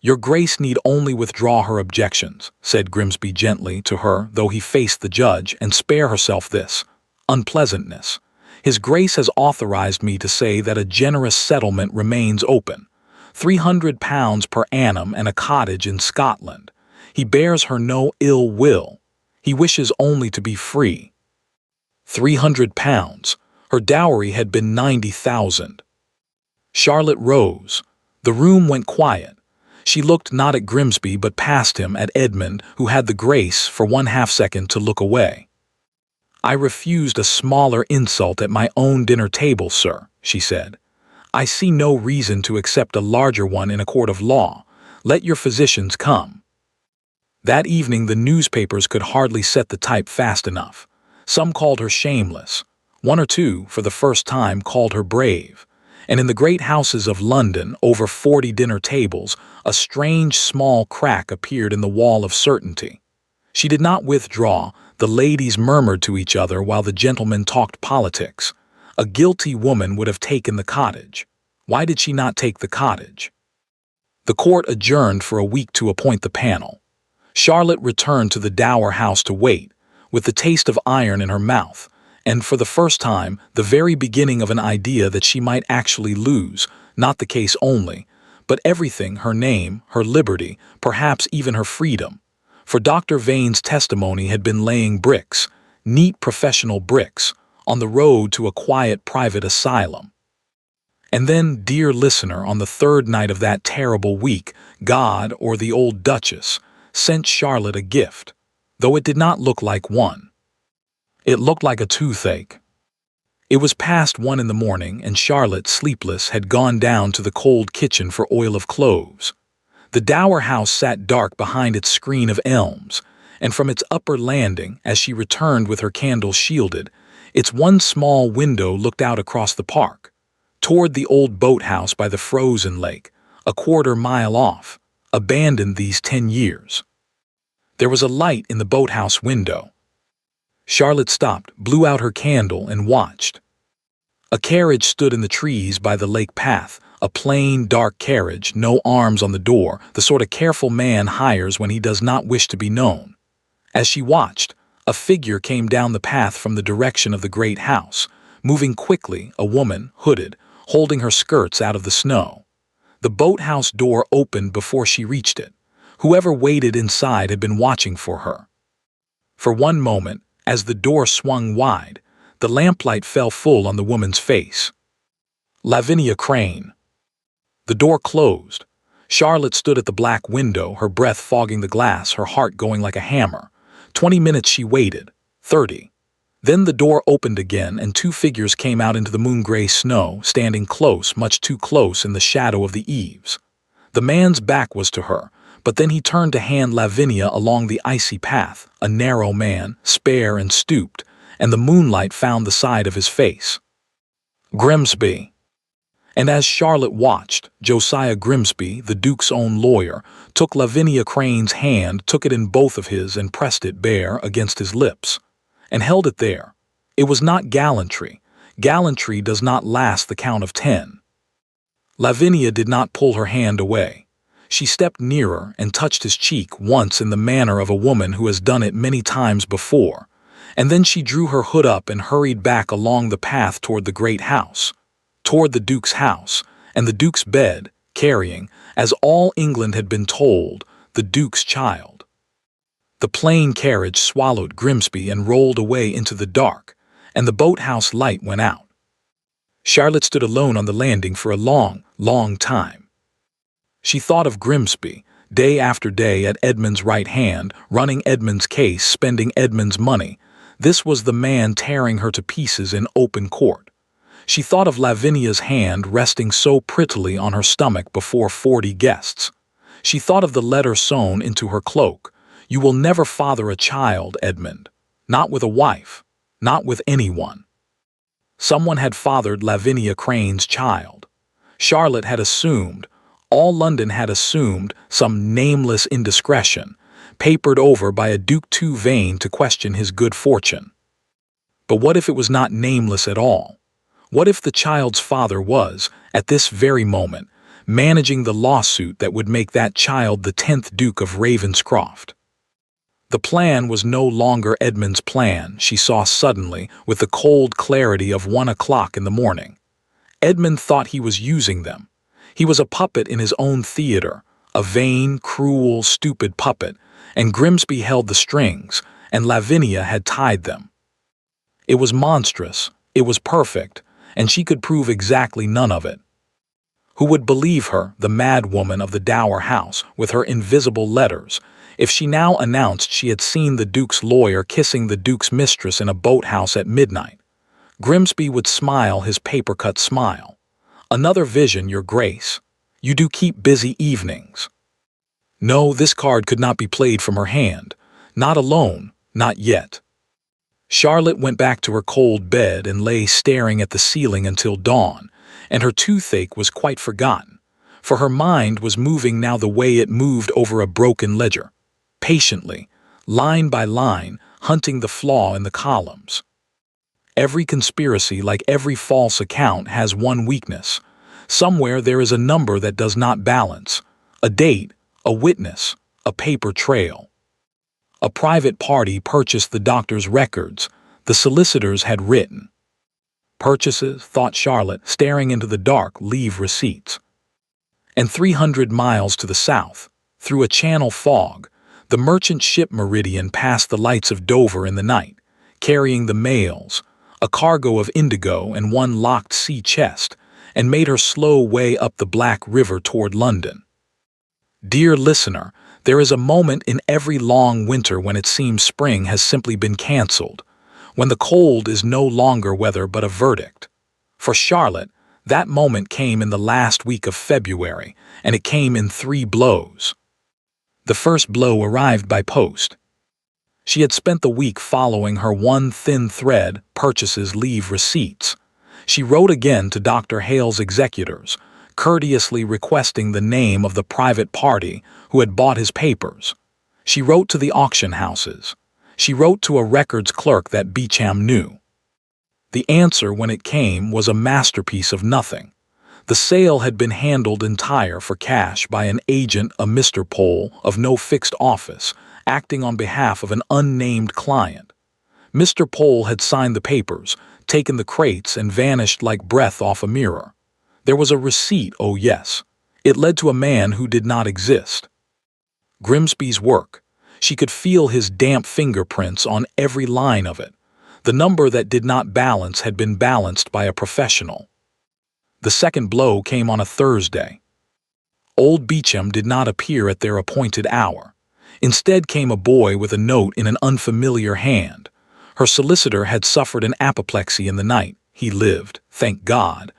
Your Grace need only withdraw her objections, said Grimsby gently to her, though he faced the judge, and spare herself this unpleasantness. His Grace has authorized me to say that a generous settlement remains open. £300 per annum and a cottage in Scotland. He bears her no ill will. He wishes only to be free. £300. Her dowry had been 90,000. Charlotte rose. The room went quiet. She looked not at Grimsby but past him at Edmund, who had the grace for 1/2 second to look away. I refused a smaller insult at my own dinner table, sir, she said. I see no reason to accept a larger one in a court of law. Let your physicians come. That evening the newspapers could hardly set the type fast enough. Some called her shameless. 1 or 2, for the first time, called her brave. And in the great houses of London, over 40 dinner tables, a strange small crack appeared in the wall of certainty. She did not withdraw. The ladies murmured to each other while the gentlemen talked politics. A guilty woman would have taken the cottage. Why did she not take the cottage? The court adjourned for a week to appoint the panel. Charlotte returned to the Dower House to wait, with the taste of iron in her mouth, and for the first time the very beginning of an idea that she might actually lose, not the case only, but everything, her name, her liberty, perhaps even her freedom. For Dr. Vane's testimony had been laying bricks, neat professional bricks, on the road to a quiet private asylum. And then, dear listener, on the 3rd night of that terrible week, God, or the old Duchess, sent Charlotte a gift, though it did not look like one. It looked like a toothache. It was past 1 in the morning, and Charlotte, sleepless, had gone down to the cold kitchen for oil of cloves. The Dower House sat dark behind its screen of elms, and from its upper landing, as she returned with her candle shielded, its one small window looked out across the park, toward the old boathouse by the frozen lake, a 1/4 mile off, abandoned these 10 years. There was a light in the boathouse window. Charlotte stopped, blew out her candle, and watched. A carriage stood in the trees by the lake path, A plain, dark carriage, no arms on the door, the sort of careful man hires when he does not wish to be known. As she watched, a figure came down the path from the direction of the great house, moving quickly, a woman, hooded, holding her skirts out of the snow. The boathouse door opened before she reached it. Whoever waited inside had been watching for her. For one moment, as the door swung wide, the lamplight fell full on the woman's face. Lavinia Crane. The door closed. Charlotte stood at the black window, her breath fogging the glass, her heart going like a hammer. 20 minutes she waited. 30. Then the door opened again and two figures came out into the moon-gray snow, standing close, much too close in the shadow of the eaves. The man's back was to her, but then he turned to hand Lavinia along the icy path, a narrow man, spare and stooped, and the moonlight found the side of his face. Grimsby. And as Charlotte watched, Josiah Grimsby, the Duke's own lawyer, took Lavinia Crane's hand, took it in both of his and pressed it bare against his lips, and held it there. It was not gallantry. Gallantry does not last the count of 10. Lavinia did not pull her hand away. She stepped nearer and touched his cheek once in the manner of a woman who has done it many times before, and then she drew her hood up and hurried back along the path toward the great house, toward the Duke's house, and the Duke's bed, carrying, as all England had been told, the Duke's child. The plain carriage swallowed Grimsby and rolled away into the dark, and the boathouse light went out. Charlotte stood alone on the landing for a long, long time. She thought of Grimsby, day after day at Edmund's right hand, running Edmund's case, spending Edmund's money. This was the man tearing her to pieces in open court. She thought of Lavinia's hand resting so prettily on her stomach before 40 guests. She thought of the letter sewn into her cloak. You will never father a child, Edmund. Not with a wife. Not with anyone. Someone had fathered Lavinia Crane's child. Charlotte had assumed, all London had assumed, some nameless indiscretion, papered over by a Duke too vain to question his good fortune. But what if it was not nameless at all? What if the child's father was, at this very moment, managing the lawsuit that would make that child the 10th Duke of Ravenscroft? The plan was no longer Edmund's plan, she saw suddenly, with the cold clarity of 1 o'clock in the morning. Edmund thought he was using them. He was a puppet in his own theater, a vain, cruel, stupid puppet, and Grimsby held the strings, and Lavinia had tied them. It was monstrous, it was perfect, and she could prove exactly none of it. Who would believe her, the mad woman of the dower house, with her invisible letters, if she now announced she had seen the Duke's lawyer kissing the Duke's mistress in a boathouse at midnight? Grimsby would smile his paper-cut smile. Another vision, your grace. You do keep busy evenings. No, this card could not be played from her hand. Not alone, not yet. Charlotte went back to her cold bed and lay staring at the ceiling until dawn, and her toothache was quite forgotten, for her mind was moving now the way it moved over a broken ledger, patiently, line by line, hunting the flaw in the columns. Every conspiracy, like every false account, has one weakness. Somewhere there is a number that does not balance, a date, a witness, a paper trail. A private party purchased the doctor's records. The solicitors had written. Purchases, thought Charlotte, staring into the dark, leave receipts. And 300 miles to the south, through a channel fog, the merchant ship Meridian passed the lights of Dover in the night, carrying the mails, a cargo of indigo and one locked sea chest, and made her slow way up the Black River toward London. Dear listener, there is a moment in every long winter when it seems spring has simply been cancelled, when the cold is no longer weather but a verdict. For Charlotte, that moment came in the last week of February, and it came in 3 blows. The first blow arrived by post. She had spent the week following her one thin thread, purchases, leave receipts. She wrote again to Dr. Hale's executors, courteously requesting the name of the private party who had bought his papers. She wrote to the auction houses. She wrote to a records clerk that Beauchamp knew. The answer, when it came, was a masterpiece of nothing. The sale had been handled entire for cash by an agent, a Mr. Pole, of no fixed office, acting on behalf of an unnamed client. Mr. Pole had signed the papers, taken the crates, and vanished like breath off a mirror. There was a receipt, oh yes. It led to a man who did not exist. Grimsby's work. She could feel his damp fingerprints on every line of it. The number that did not balance had been balanced by a professional. The second blow came on a Thursday. Old Beecham did not appear at their appointed hour. Instead came a boy with a note in an unfamiliar hand. Her solicitor had suffered an apoplexy in the night. He lived, thank God.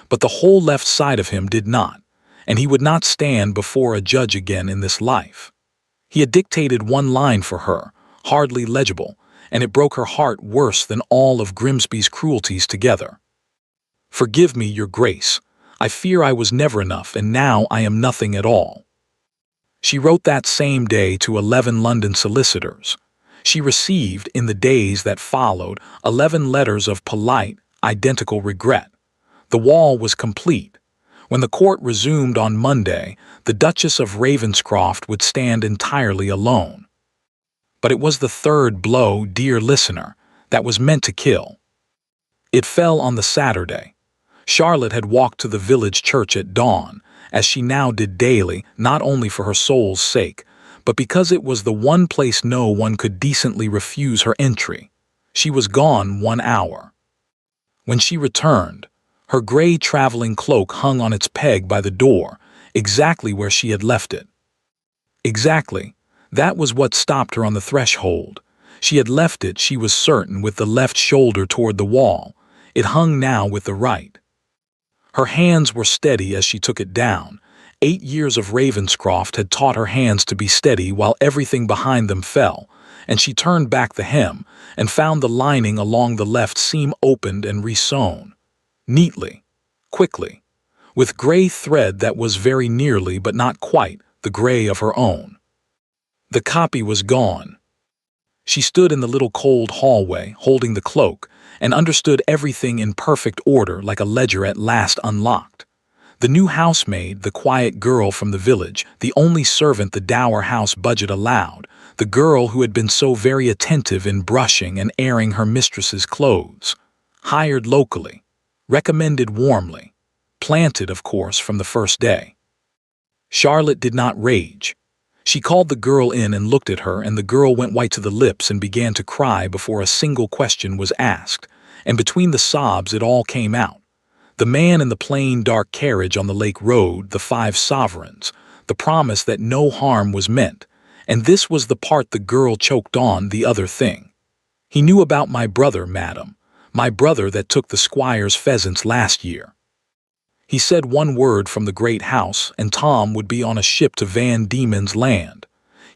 But the whole left side of him did not, and he would not stand before a judge again in this life. He had dictated one line for her, hardly legible, and it broke her heart worse than all of Grimsby's cruelties together. "Forgive me, your grace. I fear I was never enough, and now I am nothing at all." She wrote that same day to 11 London solicitors. She received, in the days that followed, 11 letters of polite, identical regret. The wall was complete. When the court resumed on Monday, the Duchess of Ravenscroft would stand entirely alone. But it was the third blow, dear listener, that was meant to kill. It fell on the Saturday. Charlotte had walked to the village church at dawn, as she now did daily, not only for her soul's sake, but because it was the one place no one could decently refuse her entry. She was gone 1 hour. When she returned, her gray traveling cloak hung on its peg by the door, exactly where she had left it. Exactly. That was what stopped her on the threshold. She had left it, she was certain, with the left shoulder toward the wall. It hung now with the right. Her hands were steady as she took it down. 8 years of Ravenscroft had taught her hands to be steady while everything behind them fell, and she turned back the hem and found the lining along the left seam opened and resewn. Neatly, quickly, with gray thread that was very nearly but not quite the gray of her own. The copy was gone. She stood in the little cold hallway, holding the cloak, and understood everything in perfect order like a ledger at last unlocked. The new housemaid, the quiet girl from the village, the only servant the dower house budget allowed, the girl who had been so very attentive in brushing and airing her mistress's clothes, hired locally, recommended warmly, planted, of course, from the first day. Charlotte did not rage. She called the girl in and looked at her, and the girl went white to the lips and began to cry before a single question was asked, and between the sobs it all came out. The man in the plain dark carriage on the lake road, the 5 sovereigns, the promise that no harm was meant, and this was the part the girl choked on, the other thing. "He knew about my brother, madam, my brother that took the squire's pheasants last year. He said one word from the great house, and Tom would be on a ship to Van Diemen's Land.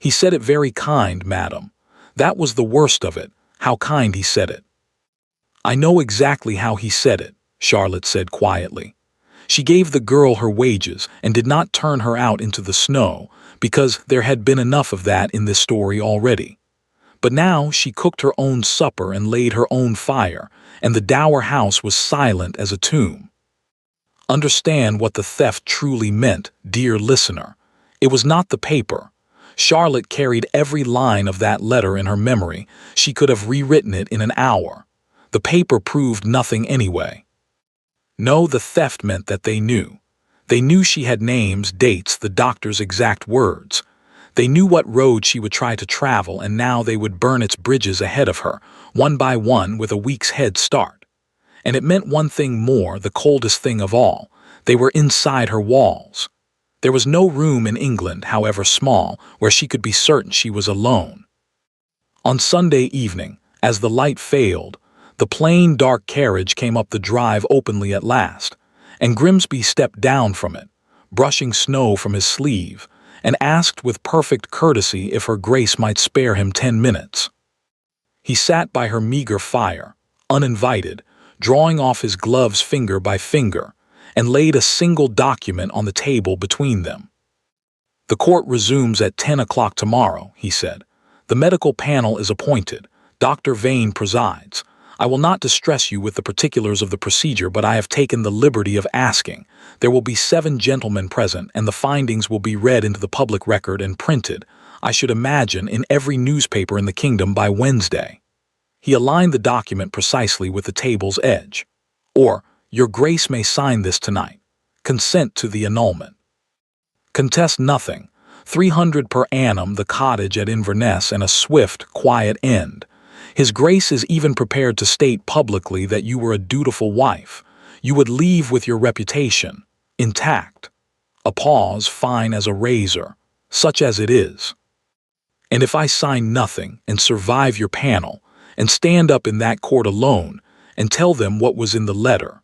He said it very kind, madam. That was the worst of it, how kind he said it." "I know exactly how he said it," Charlotte said quietly. She gave the girl her wages and did not turn her out into the snow, because there had been enough of that in this story already. But now she cooked her own supper and laid her own fire, and the dower house was silent as a tomb. Understand what the theft truly meant, dear listener. It was not the paper. Charlotte carried every line of that letter in her memory. She could have rewritten it in an hour. The paper proved nothing anyway. No, the theft meant that they knew. They knew she had names, dates, the doctor's exact words. They knew what road she would try to travel, and now they would burn its bridges ahead of her, one by one, with a week's head start. And it meant one thing more, the coldest thing of all. They were inside her walls. There was no room in England, however small, where she could be certain she was alone. On Sunday evening, as the light failed, the plain dark carriage came up the drive openly at last, and Grimsby stepped down from it, brushing snow from his sleeve, and asked with perfect courtesy if her grace might spare him 10 minutes. He sat by her meager fire, uninvited, drawing off his gloves finger by finger, and laid a single document on the table between them. "The court resumes at 10 o'clock tomorrow," he said. "The medical panel is appointed. Dr. Vane presides. I will not distress you with the particulars of the procedure, but I have taken the liberty of asking. There will be 7 gentlemen present, and the findings will be read into the public record and printed, I should imagine, in every newspaper in the kingdom by Wednesday." He aligned the document precisely with the table's edge. Or, "Your Grace may sign this tonight. Consent to the annulment. Contest nothing. 300 per annum, the cottage at Inverness, and a swift, quiet end. His Grace is even prepared to state publicly that you were a dutiful wife. You would leave with your reputation intact. A pause fine as a razor, such as it is. And if I sign nothing and survive your panel, and stand up in that court alone and tell them what was in the letter,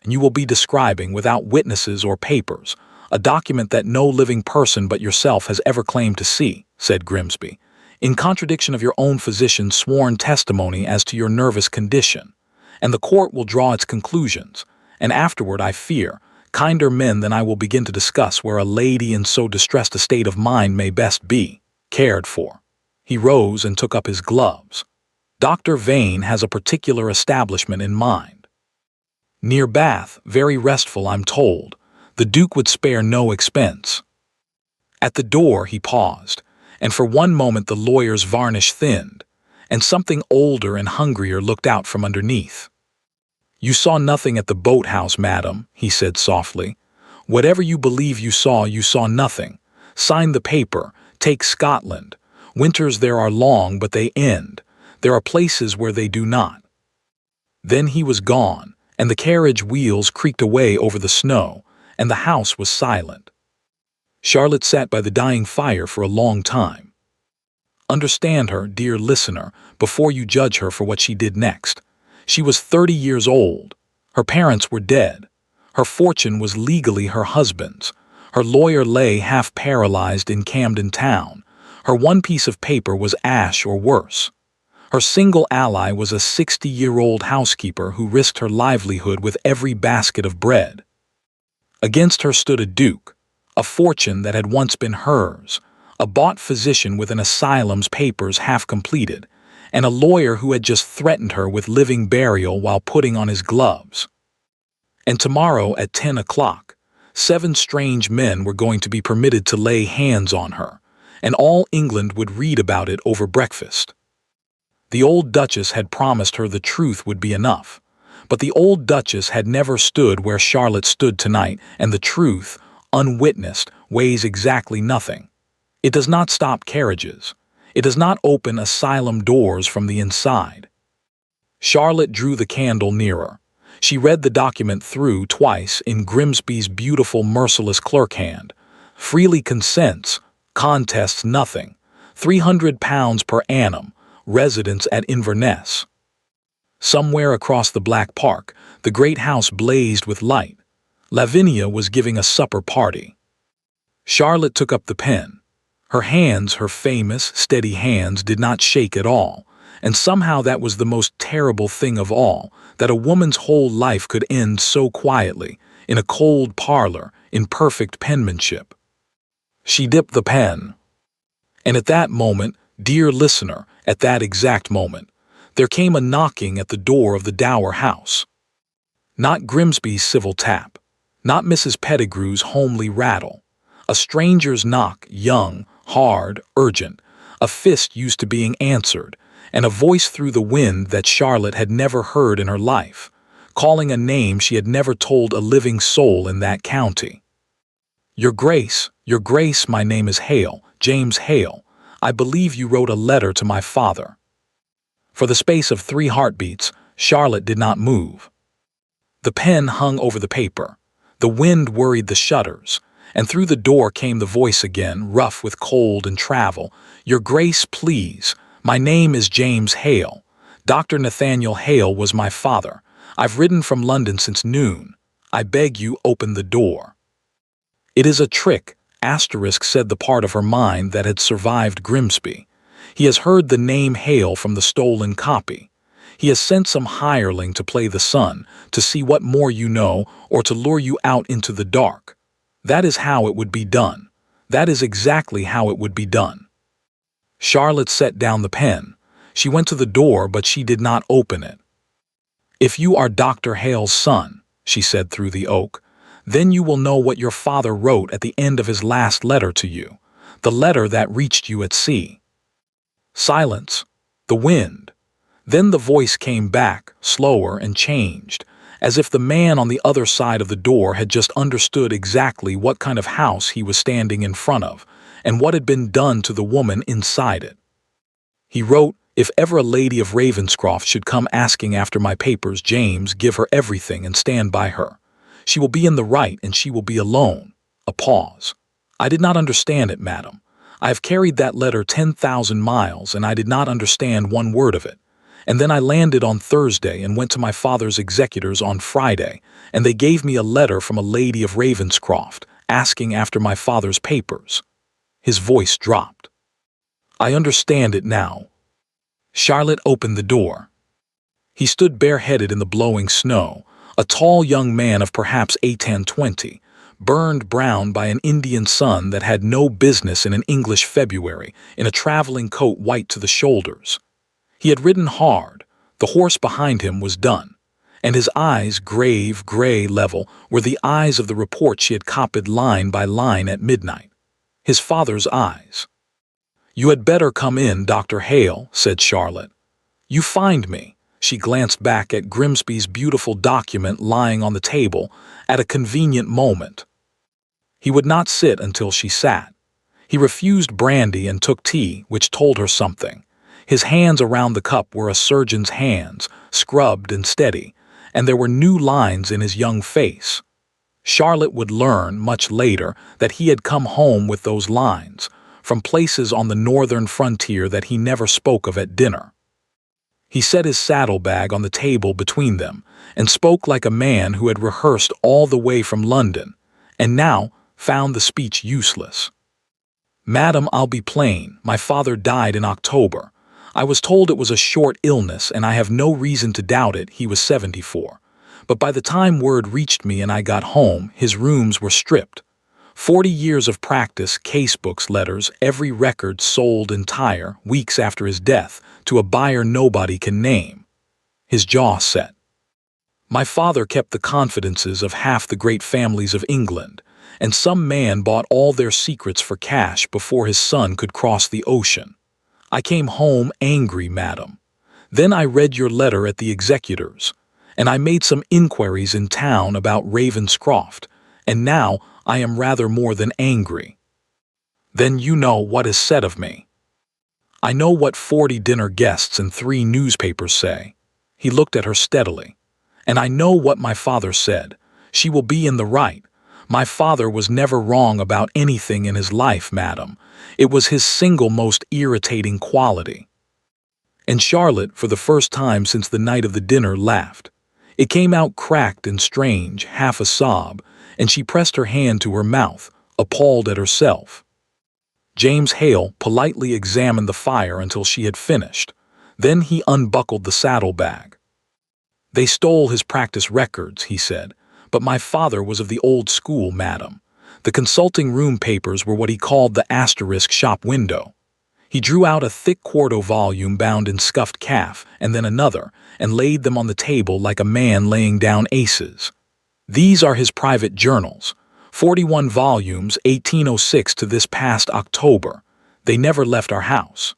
and you will be describing, without witnesses or papers, a document that no living person but yourself has ever claimed to see," said Grimsby, "in contradiction of your own physician's sworn testimony as to your nervous condition, and the court will draw its conclusions, and afterward, I fear, kinder men than I will begin to discuss where a lady in so distressed a state of mind may best be cared for." He rose and took up his gloves. "Dr. Vane has a particular establishment in mind. Near Bath, very restful, I'm told. The Duke would spare no expense." At the door he paused, and for one moment the lawyer's varnish thinned, and something older and hungrier looked out from underneath. "You saw nothing at the boathouse, madam," he said softly. "Whatever you believe you saw nothing. Sign the paper. Take Scotland. Winters there are long, but they end. There are places where they do not." Then he was gone, and the carriage wheels creaked away over the snow, and the house was silent. Charlotte sat by the dying fire for a long time. Understand her, dear listener, before you judge her for what she did next. She was 30 years old. Her parents were dead. Her fortune was legally her husband's. Her lawyer lay half paralyzed in Camden Town. Her one piece of paper was ash or worse. Her single ally was a 60-year-old housekeeper who risked her livelihood with every basket of bread. Against her stood a duke, a fortune that had once been hers, a bought physician with an asylum's papers half completed, and a lawyer who had just threatened her with living burial while putting on his gloves. And tomorrow at 10 o'clock, 7 strange men were going to be permitted to lay hands on her, and all England would read about it over breakfast. The old Duchess had promised her the truth would be enough, but the old Duchess had never stood where Charlotte stood tonight, and the truth, unwitnessed, weighs exactly nothing. It does not stop carriages. It does not open asylum doors from the inside. Charlotte drew the candle nearer. She read the document through twice in Grimsby's beautiful, merciless clerk hand. Freely consents, contests nothing. £300 per annum, residence at Inverness. Somewhere across the Black Park, the great house blazed with light. Lavinia was giving a supper party. Charlotte took up the pen. Her hands, her famous, steady hands, did not shake at all, and somehow that was the most terrible thing of all, that a woman's whole life could end so quietly, in a cold parlor, in perfect penmanship. She dipped the pen. And at that moment, dear listener, at that exact moment, there came a knocking at the door of the Dower house. Not Grimsby's civil tap, not Mrs. Pettigrew's homely rattle. A stranger's knock, young, hard, urgent, a fist used to being answered, and a voice through the wind that Charlotte had never heard in her life, calling a name she had never told a living soul in that county. Your Grace, my name is Hale, James Hale. I believe you wrote a letter to my father." For the space of 3 heartbeats, Charlotte did not move. The pen hung over the paper. The wind worried the shutters, and through the door came the voice again, rough with cold and travel. "Your Grace, please. My name is James Hale. Dr. Nathaniel Hale was my father. I've ridden from London since noon. I beg you, open the door." It is a trick, said the part of her mind that had survived Grimsby. He has heard the name Hale from the stolen copy. He has sent some hireling to play the son, to see what more you know, or to lure you out into the dark. That is how it would be done. That is exactly how it would be done. Charlotte set down the pen. She went to the door, but she did not open it. "If you are Dr. Hale's son," she said through the oak, "then you will know what your father wrote at the end of his last letter to you, the letter that reached you at sea." Silence. The wind. Then the voice came back, slower and changed, as if the man on the other side of the door had just understood exactly what kind of house he was standing in front of, and what had been done to the woman inside it. He wrote, "If ever a lady of Ravenscroft should come asking after my papers, James, give her everything and stand by her. She will be in the right, and she will be alone." A pause. "I did not understand it, madam. I have carried that letter 10,000 miles, and I did not understand one word of it. And then I landed on Thursday and went to my father's executors on Friday, and they gave me a letter from a lady of Ravenscroft, asking after my father's papers." His voice dropped. "I understand it now." Charlotte opened the door. He stood bareheaded in the blowing snow, a tall young man of perhaps 18-20, burned brown by an Indian sun that had no business in an English February, in a traveling coat white to the shoulders. He had ridden hard, the horse behind him was done, and his eyes, grave, gray level, were the eyes of the report she had copied line by line at midnight. His father's eyes. "You had better come in, Dr. Hale," said Charlotte. "You find me." She glanced back at Grimsby's beautiful document lying on the table at a convenient moment. He would not sit until she sat. He refused brandy and took tea, which told her something. His hands around the cup were a surgeon's hands, scrubbed and steady, and there were new lines in his young face. Charlotte would learn, much later, that he had come home with those lines, from places on the northern frontier that he never spoke of at dinner. He set his saddlebag on the table between them, and spoke like a man who had rehearsed all the way from London, and now found the speech useless. "Madam, I'll be plain. My father died in October. I was told it was a short illness, and I have no reason to doubt it. He was 74. But by the time word reached me and I got home, his rooms were stripped. 40 years of practice, casebooks, letters, every record sold entire, weeks after his death, to a buyer nobody can name." His jaw set. "My father kept the confidences of half the great families of England, and some man bought all their secrets for cash before his son could cross the ocean. I came home angry, madam. Then I read your letter at the executors, and I made some inquiries in town about Ravenscroft, and now I am rather more than angry." "Then you know what is said of me." "I know what 40 dinner guests and 3 newspapers say." He looked at her steadily. "And I know what my father said. She will be in the right. My father was never wrong about anything in his life, madam. It was his single most irritating quality." And Charlotte, for the first time since the night of the dinner, laughed. It came out cracked and strange, half a sob, and she pressed her hand to her mouth, appalled at herself. James Hale politely examined the fire until she had finished. Then he unbuckled the saddlebag. "They stole his practice records," he said, "but my father was of the old school, madam. The consulting room papers were what he called the asterisk shop window." He drew out a thick quarto volume bound in scuffed calf, and then another, and laid them on the table like a man laying down aces. "These are his private journals. 41 volumes, 1806 to this past October. They never left our house.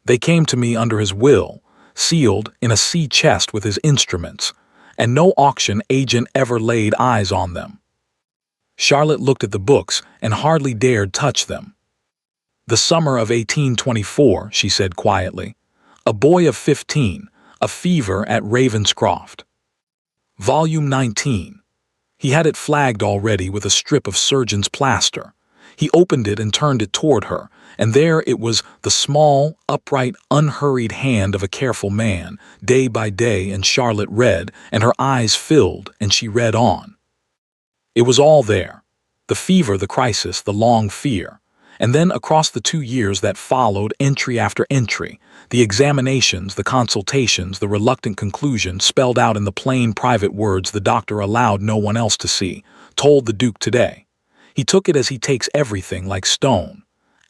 They came to me under his will, sealed in a sea chest with his instruments, and no auction agent ever laid eyes on them." Charlotte looked at the books and hardly dared touch them. "The summer of 1824, she said quietly. "A boy of 15, a fever at Ravenscroft. Volume 19. He had it flagged already with a strip of surgeon's plaster. He opened it and turned it toward her, and there it was, the small, upright, unhurried hand of a careful man, day by day, and Charlotte read, and her eyes filled, and she read on. It was all there. The fever, the crisis, the long fear. And then across the 2 years that followed, entry after entry, the examinations, the consultations, the reluctant conclusion, spelled out in the plain private words the doctor allowed no one else to see, told the Duke today. He took it as he takes everything, like stone.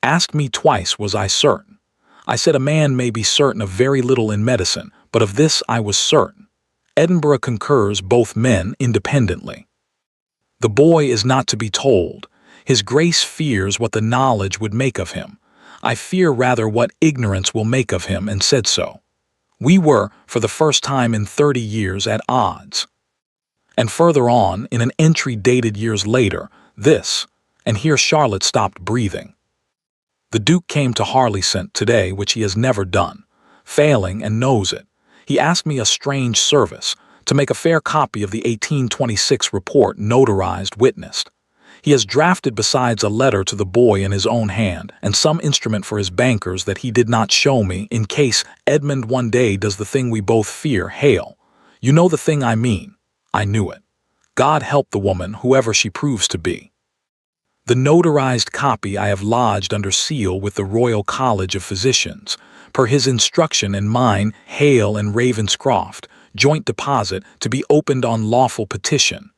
Asked me twice, was I certain? I said a man may be certain of very little in medicine, but of this I was certain. Edinburgh concurs both men independently. The boy is not to be told. His grace fears what the knowledge would make of him. I fear rather what ignorance will make of him, and said so. We were, for the first time in 30 years, at odds. And further on, in an entry dated years later, this, and here Charlotte stopped breathing. The Duke came to Harleysont today, which he has never done, failing and knows it. He asked me a strange service, to make a fair copy of the 1826 report notarized witnessed. He has drafted besides a letter to the boy in his own hand, and some instrument for his bankers that he did not show me, in case Edmund one day does the thing we both fear, hail. You know the thing I mean. I knew it. God help the woman, whoever she proves to be. The notarized copy I have lodged under seal with the Royal College of Physicians, per his instruction and mine, Hale and Ravenscroft, joint deposit, to be opened on lawful petition.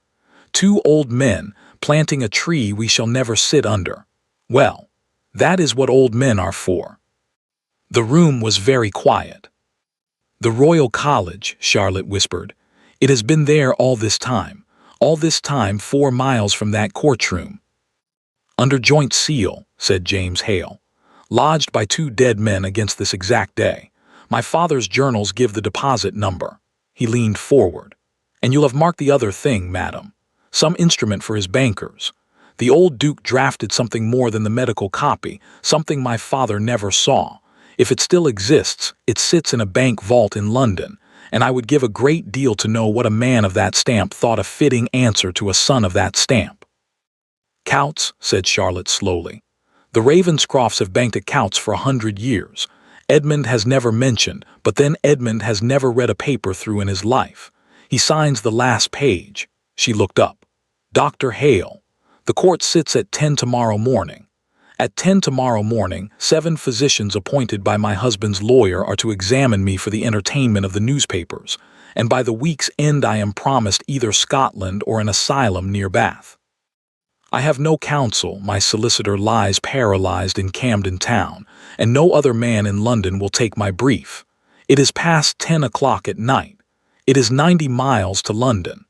2 old men, planting a tree we shall never sit under. Well, that is what old men are for. The room was very quiet. The Royal College, Charlotte whispered. It has been there all this time 4 miles from that courtroom. Under joint seal, said James Hale, lodged by 2 dead men against this exact day. My father's journals give the deposit number. He leaned forward. And you'll have marked the other thing, madam. Some instrument for his bankers. The old Duke drafted something more than the medical copy, something my father never saw. If it still exists, it sits in a bank vault in London, and I would give a great deal to know what a man of that stamp thought a fitting answer to a son of that stamp. Coutts, said Charlotte slowly. The Ravenscrofts have banked at Coutts for 100 years. Edmund has never mentioned, but then Edmund has never read a paper through in his life. He signs the last page. She looked up. Dr. Hale. The court sits at 10 tomorrow morning. At 10 tomorrow morning, 7 physicians appointed by my husband's lawyer are to examine me for the entertainment of the newspapers, and by the week's end I am promised either Scotland or an asylum near Bath. I have no counsel, my solicitor lies paralyzed in Camden Town, and no other man in London will take my brief. It is past 10 o'clock at night. It is 90 miles to London.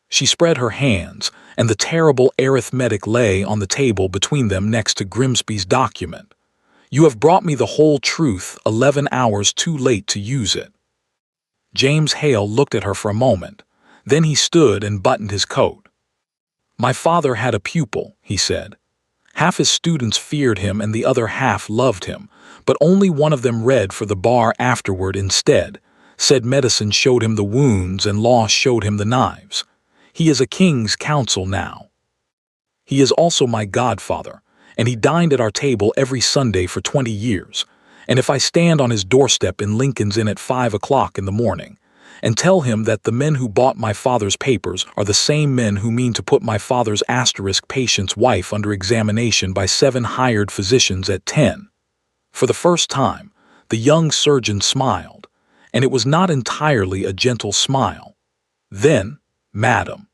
She spread her hands, and the terrible arithmetic lay on the table between them next to Grimsby's document. You have brought me the whole truth 11 hours too late to use it. James Hale looked at her for a moment. Then he stood and buttoned his coat. My father had a pupil, he said. Half his students feared him and the other half loved him, but only one of them read for the bar afterward instead, said medicine showed him the wounds and law showed him the knives. He is a king's counsel now. He is also my godfather, and he dined at our table every Sunday for 20 years, and if I stand on his doorstep in Lincoln's Inn at 5 o'clock in the morning, and tell him that the men who bought my father's papers are the same men who mean to put my father's asterisk patient's wife under examination by 7 hired physicians at 10. For the first time, the young surgeon smiled, and it was not entirely a gentle smile. Then, madam,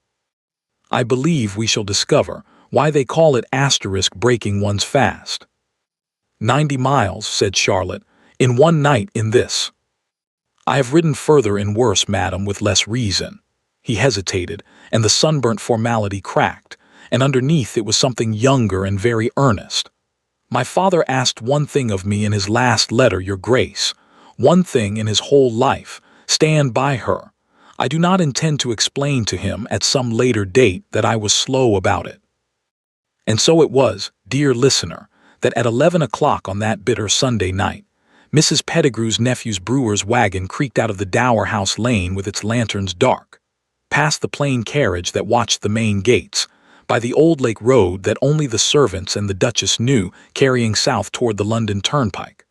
I believe we shall discover why they call it asterisk breaking one's fast. 90 miles, said Charlotte, in one night in this. I have ridden further in worse, madam, with less reason. He hesitated, and the sunburnt formality cracked, and underneath it was something younger and very earnest. My father asked one thing of me in his last letter, your grace. One thing in his whole life. Stand by her. I do not intend to explain to him at some later date that I was slow about it. And so it was, dear listener, that at 11 o'clock on that bitter Sunday night, Mrs. Pettigrew's nephew's brewer's wagon creaked out of the Dower House lane with its lanterns dark, past the plain carriage that watched the main gates, by the old lake road that only the servants and the Duchess knew, carrying south toward the London turnpike.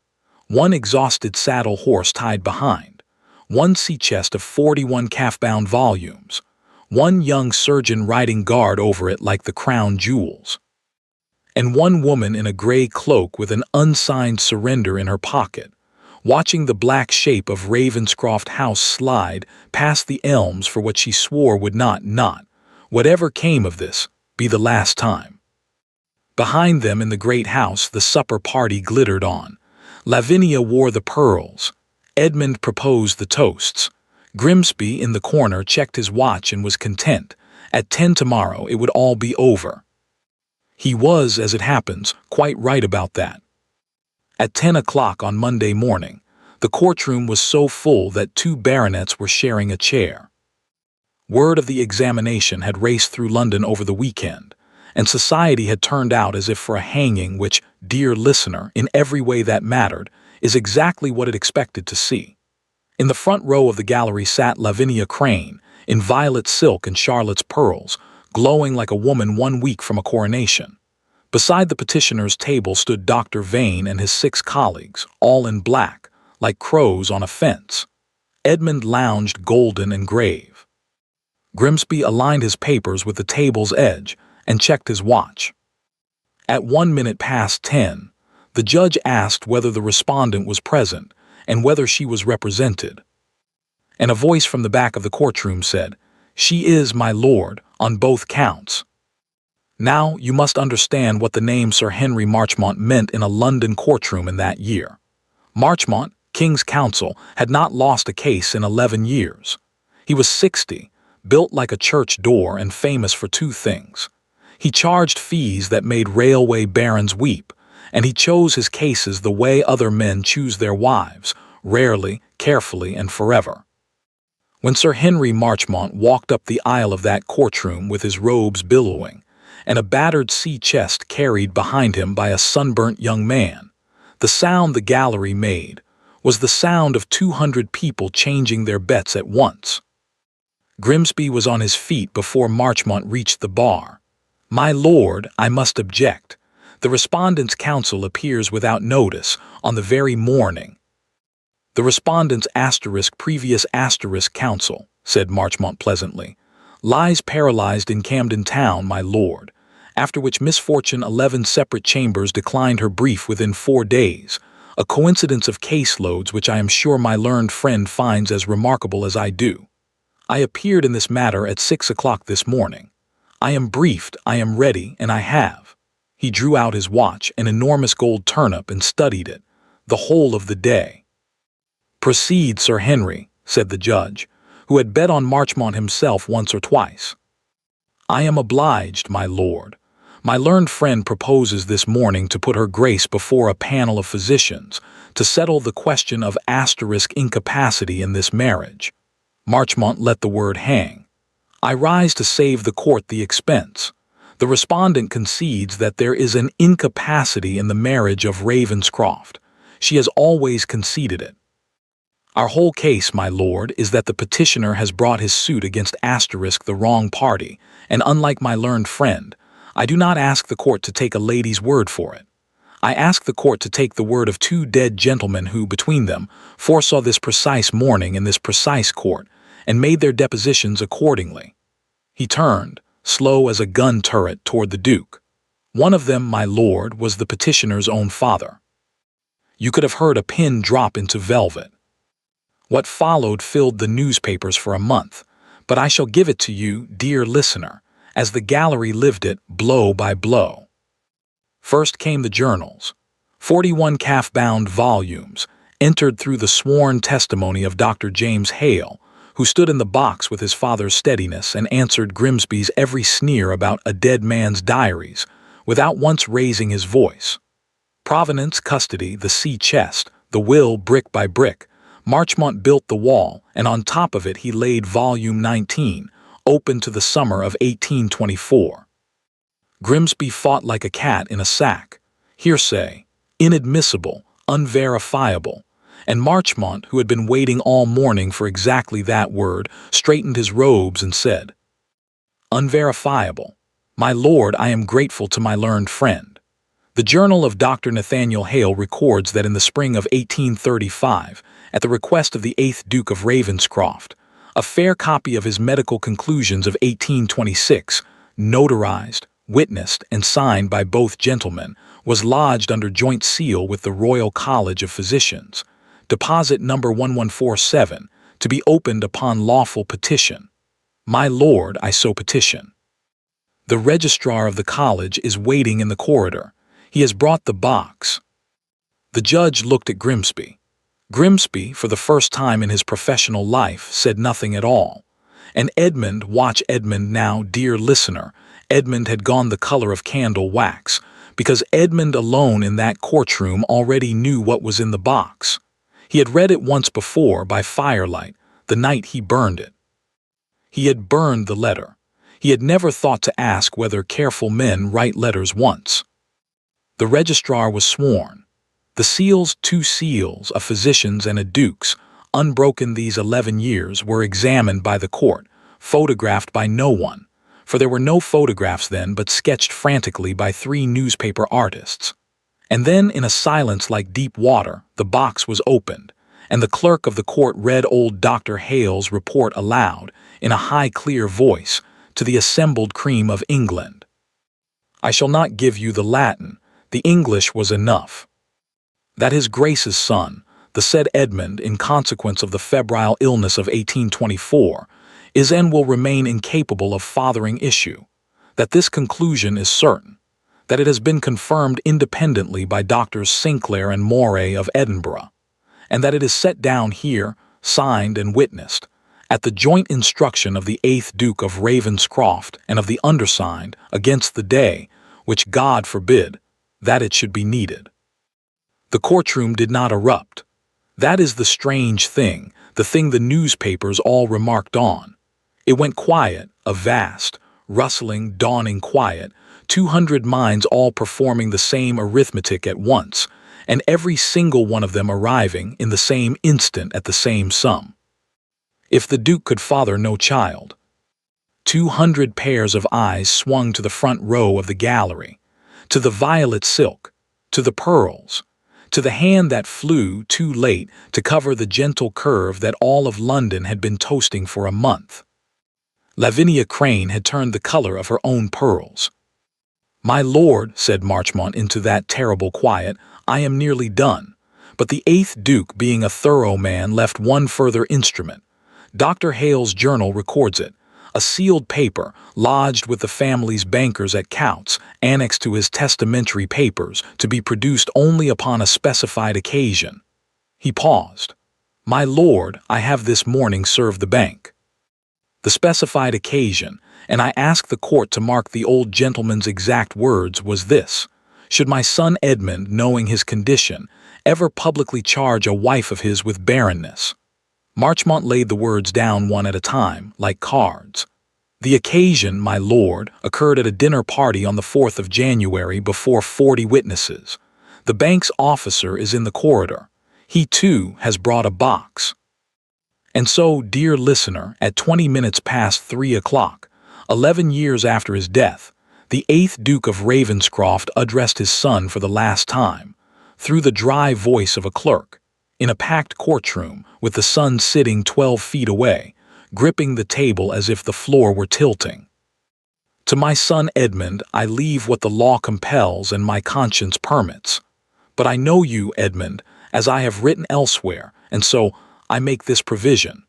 One exhausted saddle horse tied behind, one sea-chest of 41 calf-bound volumes, one young surgeon riding guard over it like the crown jewels, and one woman in a gray cloak with an unsigned surrender in her pocket, watching the black shape of Ravenscroft House slide past the elms for what she swore would not, whatever came of this, be the last time. Behind them in the great house the supper party glittered on, Lavinia wore the pearls. Edmund proposed the toasts. Grimsby in the corner checked his watch and was content. At 10 tomorrow it would all be over. He was, as it happens, quite right about that. At 10 o'clock on Monday morning, the courtroom was so full that 2 baronets were sharing a chair. Word of the examination had raced through London over the weekend, and society had turned out as if for a hanging which, dear listener, in every way that mattered, is exactly what it expected to see. In the front row of the gallery sat Lavinia Crane, in violet silk and Charlotte's pearls, glowing like a woman 1 week from a coronation. Beside the petitioner's table stood Dr. Vane and his 6 colleagues, all in black, like crows on a fence. Edmund lounged golden and grave. Grimsby aligned his papers with the table's edge and checked his watch. At 1 minute past 10, the judge asked whether the respondent was present and whether she was represented. And a voice from the back of the courtroom said, "She is, my lord, on both counts." Now you must understand what the name Sir Henry Marchmont meant in a London courtroom in that year. Marchmont, King's Counsel, had not lost a case in 11 years. He was 60, built like a church door and famous for 2 things. He charged fees that made railway barons weep, and he chose his cases the way other men choose their wives, rarely, carefully, and forever. When Sir Henry Marchmont walked up the aisle of that courtroom with his robes billowing, and a battered sea chest carried behind him by a sunburnt young man, the sound the gallery made was the sound of 200 people changing their bets at once. Grimsby was on his feet before Marchmont reached the bar. "My lord, I must object. The respondent's counsel appears without notice on the very morning." "The respondent's previous counsel," said Marchmont pleasantly, "lies paralyzed in Camden Town, my lord, after which misfortune 11 separate chambers declined her brief within 4 days, a coincidence of caseloads which I am sure my learned friend finds as remarkable as I do. I appeared in this matter at 6 o'clock this morning. I am briefed, I am ready, and I have." He drew out his watch, an enormous gold turnip, and studied it, the whole of the day. "Proceed, Sir Henry," said the judge, who had bet on Marchmont himself once or twice. "I am obliged, my lord. My learned friend proposes this morning to put her grace before a panel of physicians to settle the question of incapacity in this marriage." Marchmont let the word hang. "I rise to save the court the expense. The respondent concedes that there is an incapacity in the marriage of Ravenscroft. She has always conceded it. Our whole case, my lord, is that the petitioner has brought his suit against the wrong party, and unlike my learned friend, I do not ask the court to take a lady's word for it. I ask the court to take the word of 2 dead gentlemen who, between them, foresaw this precise morning in this precise court, and made their depositions accordingly." He turned, slow as a gun turret, toward the Duke. "One of them, my lord, was the petitioner's own father." You could have heard a pin drop into velvet. What followed filled the newspapers for a month, but I shall give it to you, dear listener, as the gallery lived it, blow by blow. First came the journals. 41 calf-bound volumes, entered through the sworn testimony of Dr. James Hale, who stood in the box with his father's steadiness and answered Grimsby's every sneer about a dead man's diaries, without once raising his voice. Provenance, custody, the sea chest, the will brick by brick. Marchmont built the wall, and on top of it he laid volume 19, open to the summer of 1824. Grimsby fought like a cat in a sack. Hearsay, inadmissible, unverifiable. And Marchmont, who had been waiting all morning for exactly that word, straightened his robes and said, "Unverifiable. My lord, I am grateful to my learned friend. The journal of Dr. Nathaniel Hale records that in the spring of 1835, at the request of the 8th Duke of Ravenscroft, a fair copy of his medical conclusions of 1826, notarized, witnessed, and signed by both gentlemen, was lodged under joint seal with the Royal College of Physicians, deposit number 1147, to be opened upon lawful petition. My lord, I so petition. The registrar of the college is waiting in the corridor. He has brought the box." The The judge looked at Grimsby. Grimsby, for the first time in his professional life, said nothing at all. And Edmund, watch Edmund now, dear listener, Edmund had gone the color of candle wax, because Edmund alone in that courtroom already knew what was in the box. He had read it once before by firelight, the night he burned it. He had burned the letter. He had never thought to ask whether careful men write letters once. The registrar was sworn. The seals, 2 seals, a physician's and a duke's, unbroken these 11 years, were examined by the court, photographed by no one, for there were no photographs then but sketched frantically by 3 newspaper artists. And then, in a silence like deep water, the box was opened, and the clerk of the court read old Dr. Hale's report aloud, in a high clear voice, to the assembled cream of England. I shall not give you the Latin, the English was enough. That his Grace's son, the said Edmund, in consequence of the febrile illness of 1824, is and will remain incapable of fathering issue, that this conclusion is certain, that it has been confirmed independently by Doctors Sinclair and Moray of Edinburgh, and that it is set down here, signed and witnessed, at the joint instruction of the 8th Duke of Ravenscroft and of the undersigned, against the day, which God forbid, that it should be needed. The courtroom did not erupt. That is the strange thing, the thing the newspapers all remarked on. It went quiet, a vast, rustling, dawning quiet, 200 minds all performing the same arithmetic at once, and every single one of them arriving in the same instant at the same sum. If the Duke could father no child. 200 pairs of eyes swung to the front row of the gallery, to the violet silk, to the pearls, to the hand that flew too late to cover the gentle curve that all of London had been toasting for a month. Lavinia Crane had turned the color of her own pearls. My lord, said Marchmont into that terrible quiet, I am nearly done. But the 8th Duke, being a thorough man, left one further instrument. Dr. Hale's journal records it, a sealed paper lodged with the family's bankers at Coutts, annexed to his testamentary papers, to be produced only upon a specified occasion. He paused. My lord, I have this morning served the bank. The specified occasion, and I ask the court to mark the old gentleman's exact words, was this: should my son Edmund, knowing his condition, ever publicly charge a wife of his with barrenness? Marchmont laid the words down one at a time, like cards. The occasion, my lord, occurred at a dinner party on the 4th of January before 40 witnesses. The bank's officer is in the corridor. He, too, has brought a box. And so, dear listener, at 20 minutes past 3 o'clock, 11 years after his death, the 8th Duke of Ravenscroft addressed his son for the last time, through the dry voice of a clerk, in a packed courtroom, with the son sitting 12 feet away, gripping the table as if the floor were tilting. To my son Edmund I leave what the law compels and my conscience permits. But I know you, Edmund, as I have written elsewhere, and so I make this provision.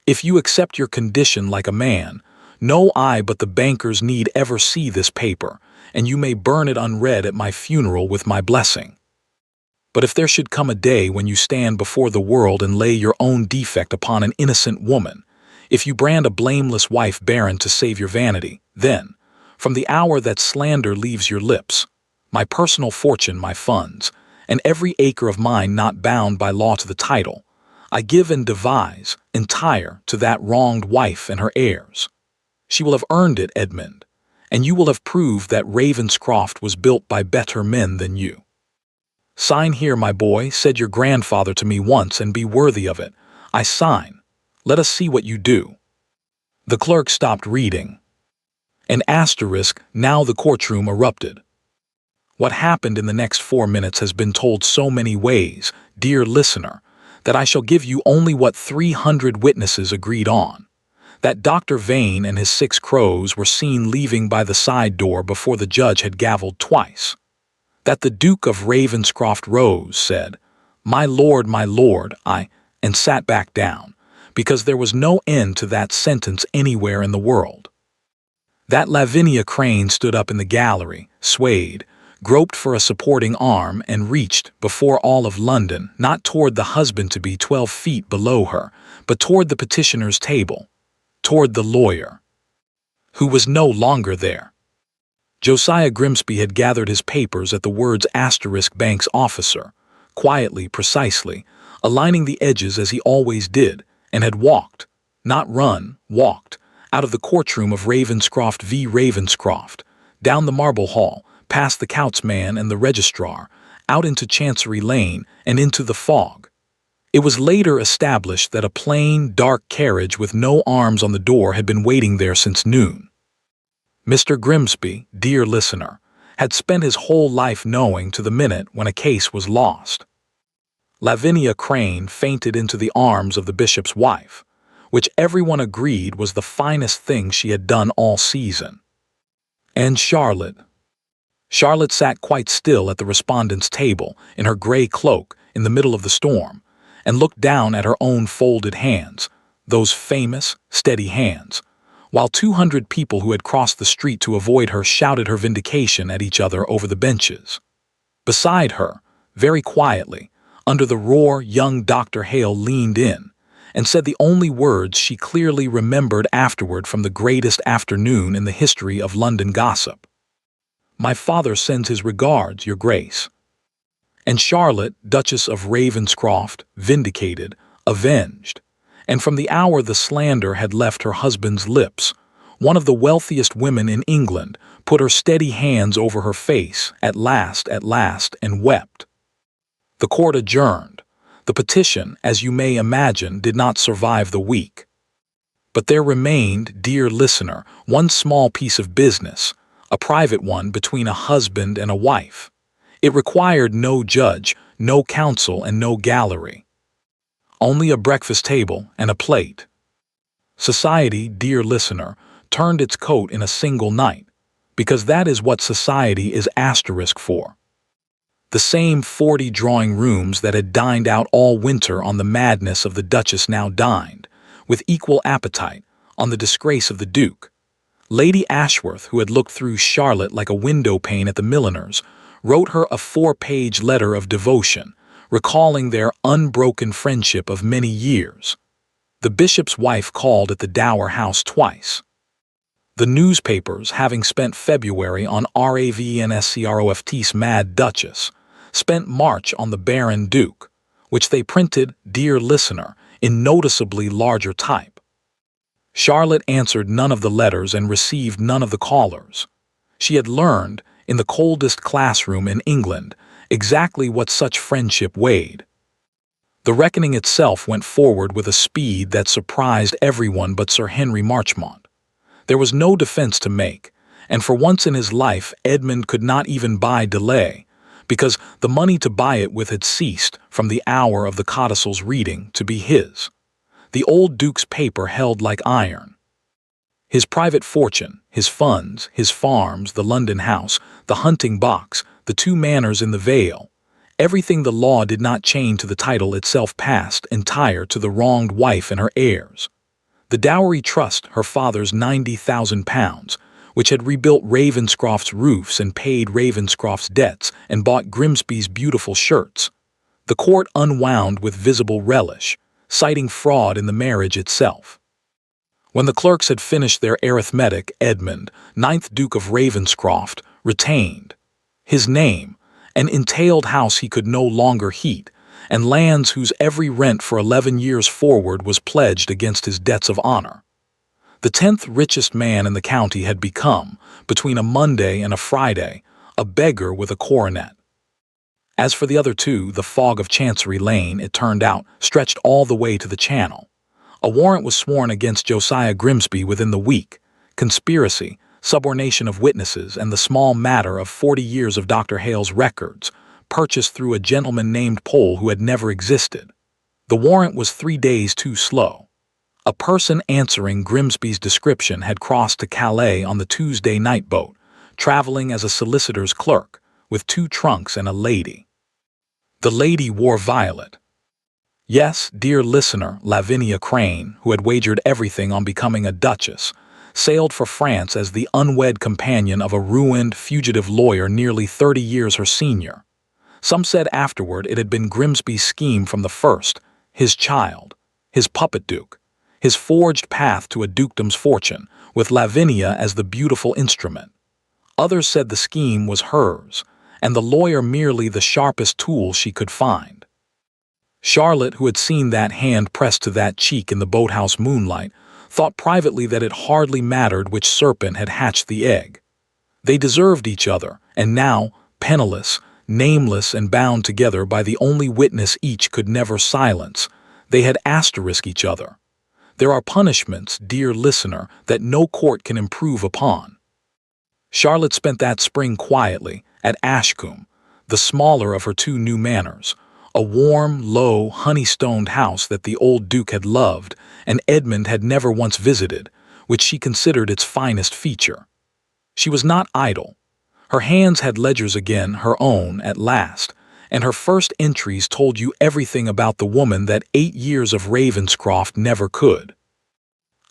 If you accept your condition like a man, no eye but the bankers need ever see this paper, and you may burn it unread at my funeral with my blessing. But if there should come a day when you stand before the world and lay your own defect upon an innocent woman, if you brand a blameless wife barren to save your vanity, then, from the hour that slander leaves your lips, my personal fortune, my funds, and every acre of mine not bound by law to the title, I give and devise, entire, to that wronged wife and her heirs. She will have earned it, Edmund, and you will have proved that Ravenscroft was built by better men than you. Sign here, my boy, said your grandfather to me once, and be worthy of it. I sign. Let us see what you do. The clerk stopped reading. An asterisk, now the courtroom erupted. What happened in the next 4 minutes has been told so many ways, dear listener, that I shall give you only what 300 witnesses agreed on. That Dr. Vane and his 6 crows were seen leaving by the side door before the judge had gavelled twice. That the Duke of Ravenscroft rose, said, my lord, and sat back down, because there was no end to that sentence anywhere in the world. That Lavinia Crane stood up in the gallery, swayed, groped for a supporting arm, and reached, before all of London, not toward the husband-to-be 12 feet below her, but toward the petitioner's table, toward the lawyer, who was no longer there. Josiah Grimsby had gathered his papers at the words * bank's officer, quietly, precisely, aligning the edges as he always did, and had walked, not run, walked, out of the courtroom of Ravenscroft v. Ravenscroft, down the Marble Hall, past the Count's-man and the registrar, out into Chancery Lane and into the fog. It was later established that a plain, dark carriage with no arms on the door had been waiting there since noon. Mr. Grimsby, dear listener, had spent his whole life knowing to the minute when a case was lost. Lavinia Crane fainted into the arms of the bishop's wife, which everyone agreed was the finest thing she had done all season. And Charlotte sat quite still at the respondent's table in her gray cloak in the middle of the storm, and looked down at her own folded hands, those famous, steady hands, while 200 people who had crossed the street to avoid her shouted her vindication at each other over the benches. Beside her, very quietly, under the roar, young Dr. Hale leaned in and said the only words she clearly remembered afterward from the greatest afternoon in the history of London gossip. "My father sends his regards, Your Grace." And Charlotte, Duchess of Ravenscroft, vindicated, avenged, and from the hour the slander had left her husband's lips, one of the wealthiest women in England put her steady hands over her face at last, and wept. The court adjourned. The petition, as you may imagine, did not survive the week. But there remained, dear listener, one small piece of business, a private one between a husband and a wife. It required no judge, no counsel, and no gallery. Only a breakfast table and a plate. Society, dear listener, turned its coat in a single night, because that is what society is * for. The same 40 drawing rooms that had dined out all winter on the madness of the Duchess now dined, with equal appetite, on the disgrace of the Duke. Lady Ashworth, who had looked through Charlotte like a window pane at the milliner's, wrote her a 4-page letter of devotion, recalling their unbroken friendship of many years. The bishop's wife called at the Dower House twice. The newspapers, having spent February on Ravenscroft's Mad Duchess, spent March on the Barren Duke, which they printed, dear listener, in noticeably larger type. Charlotte answered none of the letters and received none of the callers. She had learned, in the coldest classroom in England, exactly what such friendship weighed. The reckoning itself went forward with a speed that surprised everyone but Sir Henry Marchmont. There was no defense to make, and for once in his life Edmund could not even buy delay, because the money to buy it with had ceased from the hour of the codicil's reading to be his. The old Duke's paper held like iron. His private fortune, his funds, his farms, the London house, the hunting box, the 2 manors in the Vale, everything the law did not chain to the title itself passed entire to the wronged wife and her heirs. The dowry trust, her father's £90,000, which had rebuilt Ravenscroft's roofs and paid Ravenscroft's debts and bought Grimsby's beautiful shirts. The court unwound with visible relish, citing fraud in the marriage itself. When the clerks had finished their arithmetic, Edmund, 9th Duke of Ravenscroft, retained his name, an entailed house he could no longer heat, and lands whose every rent for 11 years forward was pledged against his debts of honor. The 10th richest man in the county had become, between a Monday and a Friday, a beggar with a coronet. As for the other 2, the fog of Chancery Lane, it turned out, stretched all the way to the Channel. A warrant was sworn against Josiah Grimsby within the week. Conspiracy, subornation of witnesses, and the small matter of 40 years of Dr. Hale's records, purchased through a gentleman named Pole who had never existed. The warrant was 3 days too slow. A person answering Grimsby's description had crossed to Calais on the Tuesday night boat, traveling as a solicitor's clerk, with 2 trunks and a lady. The lady wore violet. Yes, dear listener, Lavinia Crane, who had wagered everything on becoming a duchess, sailed for France as the unwed companion of a ruined, fugitive lawyer nearly 30 years her senior. Some said afterward it had been Grimsby's scheme from the first, his child, his puppet duke, his forged path to a dukedom's fortune, with Lavinia as the beautiful instrument. Others said the scheme was hers, and the lawyer merely the sharpest tool she could find. Charlotte, who had seen that hand pressed to that cheek in the boathouse moonlight, thought privately that it hardly mattered which serpent had hatched the egg. They deserved each other, and now, penniless, nameless and bound together by the only witness each could never silence, they had asterisked each other. There are punishments, dear listener, that no court can improve upon. Charlotte spent that spring quietly at Ashcombe, the smaller of her two new manors, a warm, low, honey-stoned house that the old Duke had loved and Edmund had never once visited, which she considered its finest feature. She was not idle. Her hands had ledgers again, her own, at last, and her first entries told you everything about the woman that 8 years of Ravenscroft never could.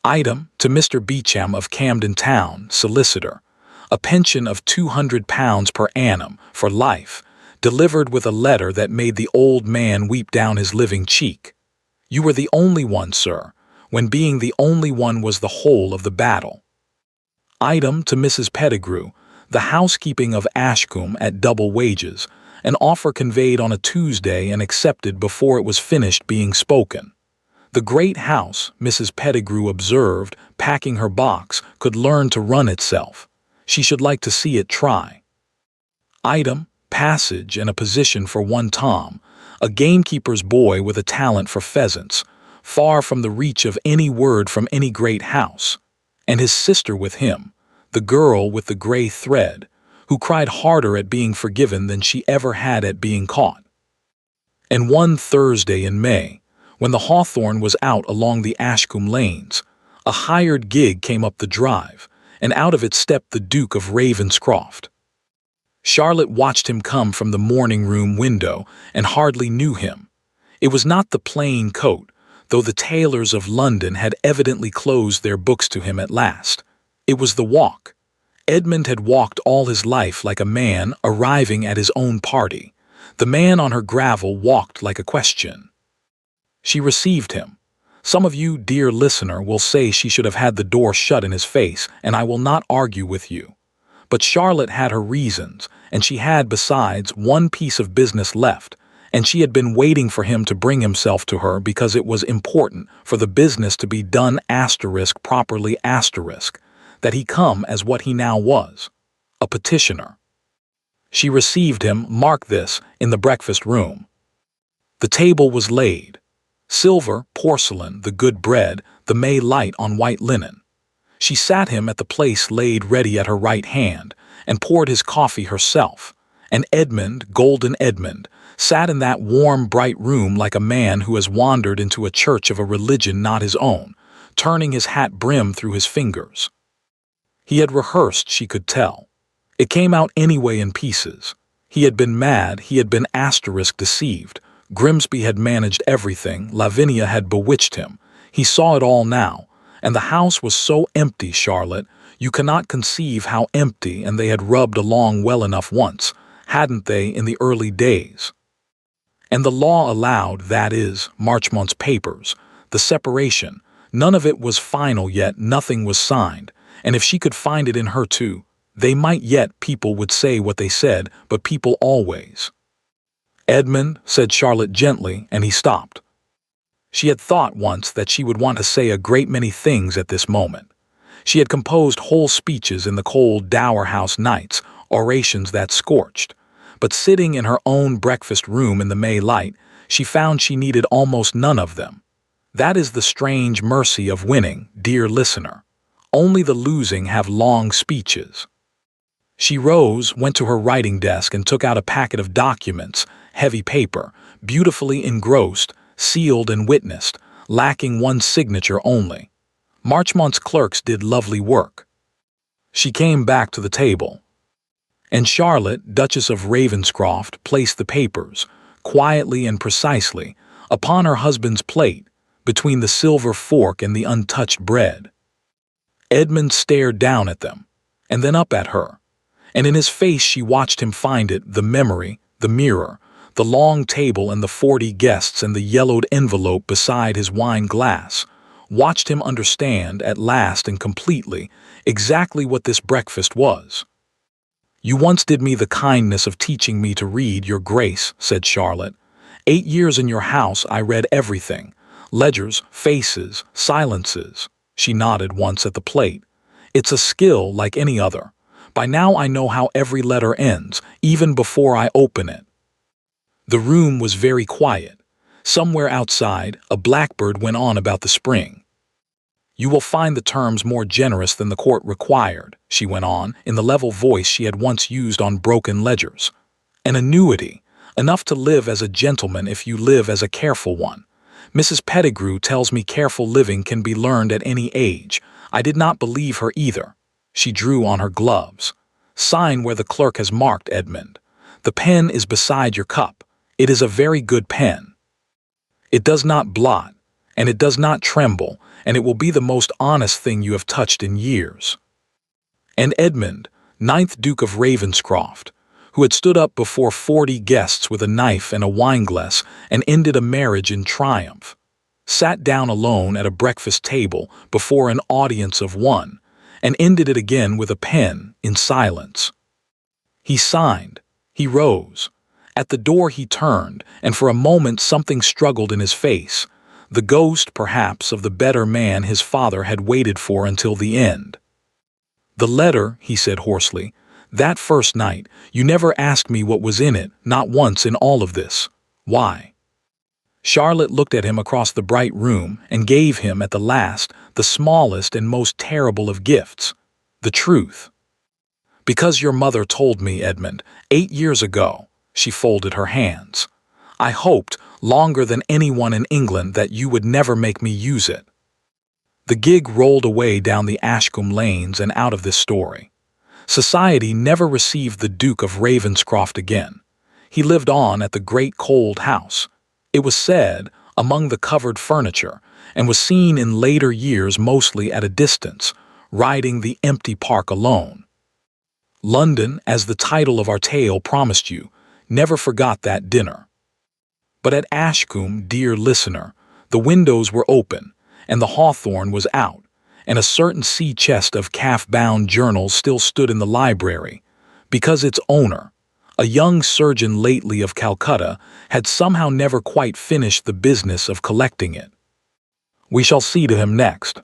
Item, to Mr. Beauchamp of Camden Town, solicitor, a pension of £200 per annum for life, delivered with a letter that made the old man weep down his living cheek. You were the only one, sir, when being the only one was the whole of the battle. Item, to Mrs. Pettigrew, the housekeeping of Ashcombe at double wages, an offer conveyed on a Tuesday and accepted before it was finished being spoken. The great house, Mrs. Pettigrew observed, packing her box, could learn to run itself. She should like to see it try. Item, passage and a position for one Tom, a gamekeeper's boy with a talent for pheasants, far from the reach of any word from any great house, and his sister with him, the girl with the gray thread, who cried harder at being forgiven than she ever had at being caught. And one Thursday in May, when the Hawthorn was out along the Ashcombe lanes, a hired gig came up the drive, and out of it stepped the Duke of Ravenscroft. Charlotte watched him come from the morning-room window and hardly knew him. It was not the plain coat, though the tailors of London had evidently closed their books to him at last. It was the walk. Edmund had walked all his life like a man arriving at his own party. The man on her gravel walked like a question. She received him. Some of you, dear listener, will say she should have had the door shut in his face, and I will not argue with you. But Charlotte had her reasons, and she had, besides, one piece of business left, and she had been waiting for him to bring himself to her because it was important for the business to be done properly that he come as what he now was, a petitioner. She received him, mark this, in the breakfast room. The table was laid. Silver, porcelain, the good bread, the May light on white linen. She sat him at the place laid ready at her right hand, and poured his coffee herself, and Edmund, golden Edmund, sat in that warm, bright room like a man who has wandered into a church of a religion not his own, turning his hat brim through his fingers. He had rehearsed, she could tell. It came out anyway in pieces. He had been mad, he had been deceived. Grimsby had managed everything, Lavinia had bewitched him. He saw it all now. And the house was so empty, Charlotte, you cannot conceive how empty, and they had rubbed along well enough once, hadn't they, in the early days? And the law allowed, that is, Marchmont's papers, the separation, none of it was final yet, nothing was signed, and if she could find it in her too, they might yet, people would say what they said, but people always. Edmund, said Charlotte gently, and he stopped. She had thought once that she would want to say a great many things at this moment. She had composed whole speeches in the cold Dower House nights, orations that scorched. But sitting in her own breakfast room in the May light, she found she needed almost none of them. That is the strange mercy of winning, dear listener. Only the losing have long speeches. She rose, went to her writing desk, and took out a packet of documents, heavy paper, beautifully engrossed, sealed and witnessed, lacking one signature only. Marchmont's clerks did lovely work. She came back to the table, and Charlotte, Duchess of Ravenscroft, placed the papers, quietly and precisely, upon her husband's plate, between the silver fork and the untouched bread. Edmund stared down at them, and then up at her, and in his face she watched him find it, the memory, the mirror, the long table and the 40 guests and the yellowed envelope beside his wine glass, watched him understand at last and completely exactly what this breakfast was. "You once did me the kindness of teaching me to read, Your Grace," said Charlotte. "8 years in your house I read everything. Ledgers, faces, silences." She nodded once at the plate. "It's a skill like any other. By now I know how every letter ends, even before I open it." The room was very quiet. Somewhere outside, a blackbird went on about the spring. "You will find the terms more generous than the court required," she went on, in the level voice she had once used on broken ledgers. "An annuity, enough to live as a gentleman if you live as a careful one. Mrs. Pettigrew tells me careful living can be learned at any age. I did not believe her either." She drew on her gloves. "Sign where the clerk has marked, Edmund. The pen is beside your cup. It is a very good pen. It does not blot, and it does not tremble, and it will be the most honest thing you have touched in years." And Edmund, 9th Duke of Ravenscroft, who had stood up before 40 guests with a knife and a wineglass and ended a marriage in triumph, sat down alone at a breakfast table before an audience of 1, and ended it again with a pen, in silence. He signed. He rose. At the door he turned, and for a moment something struggled in his face, the ghost, perhaps, of the better man his father had waited for until the end. "The letter," he said hoarsely, "that first night, you never asked me what was in it, not once in all of this. Why?" Charlotte looked at him across the bright room and gave him, at the last, the smallest and most terrible of gifts, the truth. "Because your mother told me, Edmund, 8 years ago." She folded her hands. "I hoped, longer than anyone in England, that you would never make me use it." The gig rolled away down the Ashcombe lanes and out of this story. Society never received the Duke of Ravenscroft again. He lived on at the great cold house, it was said, among the covered furniture, and was seen in later years mostly at a distance, riding the empty park alone. London, as the title of our tale promised you, never forgot that dinner. But at Ashcombe, dear listener, the windows were open, and the hawthorn was out, and a certain sea chest of calf-bound journals still stood in the library, because its owner, a young surgeon lately of Calcutta, had somehow never quite finished the business of collecting it. We shall see to him next.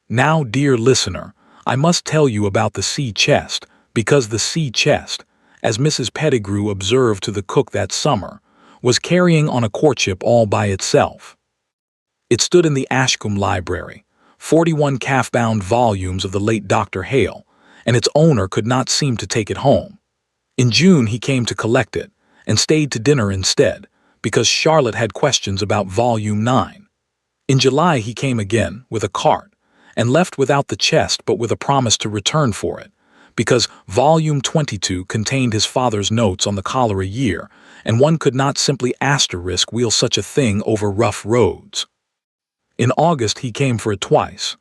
Now, dear listener, I must tell you about the sea chest, because the sea chest, as Mrs. Pettigrew observed to the cook that summer, was carrying on a courtship all by itself. It stood in the Ashcombe Library, 41 calf-bound volumes of the late Dr. Hale, and its owner could not seem to take it home. In June he came to collect it, and stayed to dinner instead, because Charlotte had questions about Volume 9. In July he came again, with a cart, and left without the chest but with a promise to return for it, because Volume 22 contained his father's notes on the cholera year, and one could not simply wheel such a thing over rough roads. In August he came for it twice.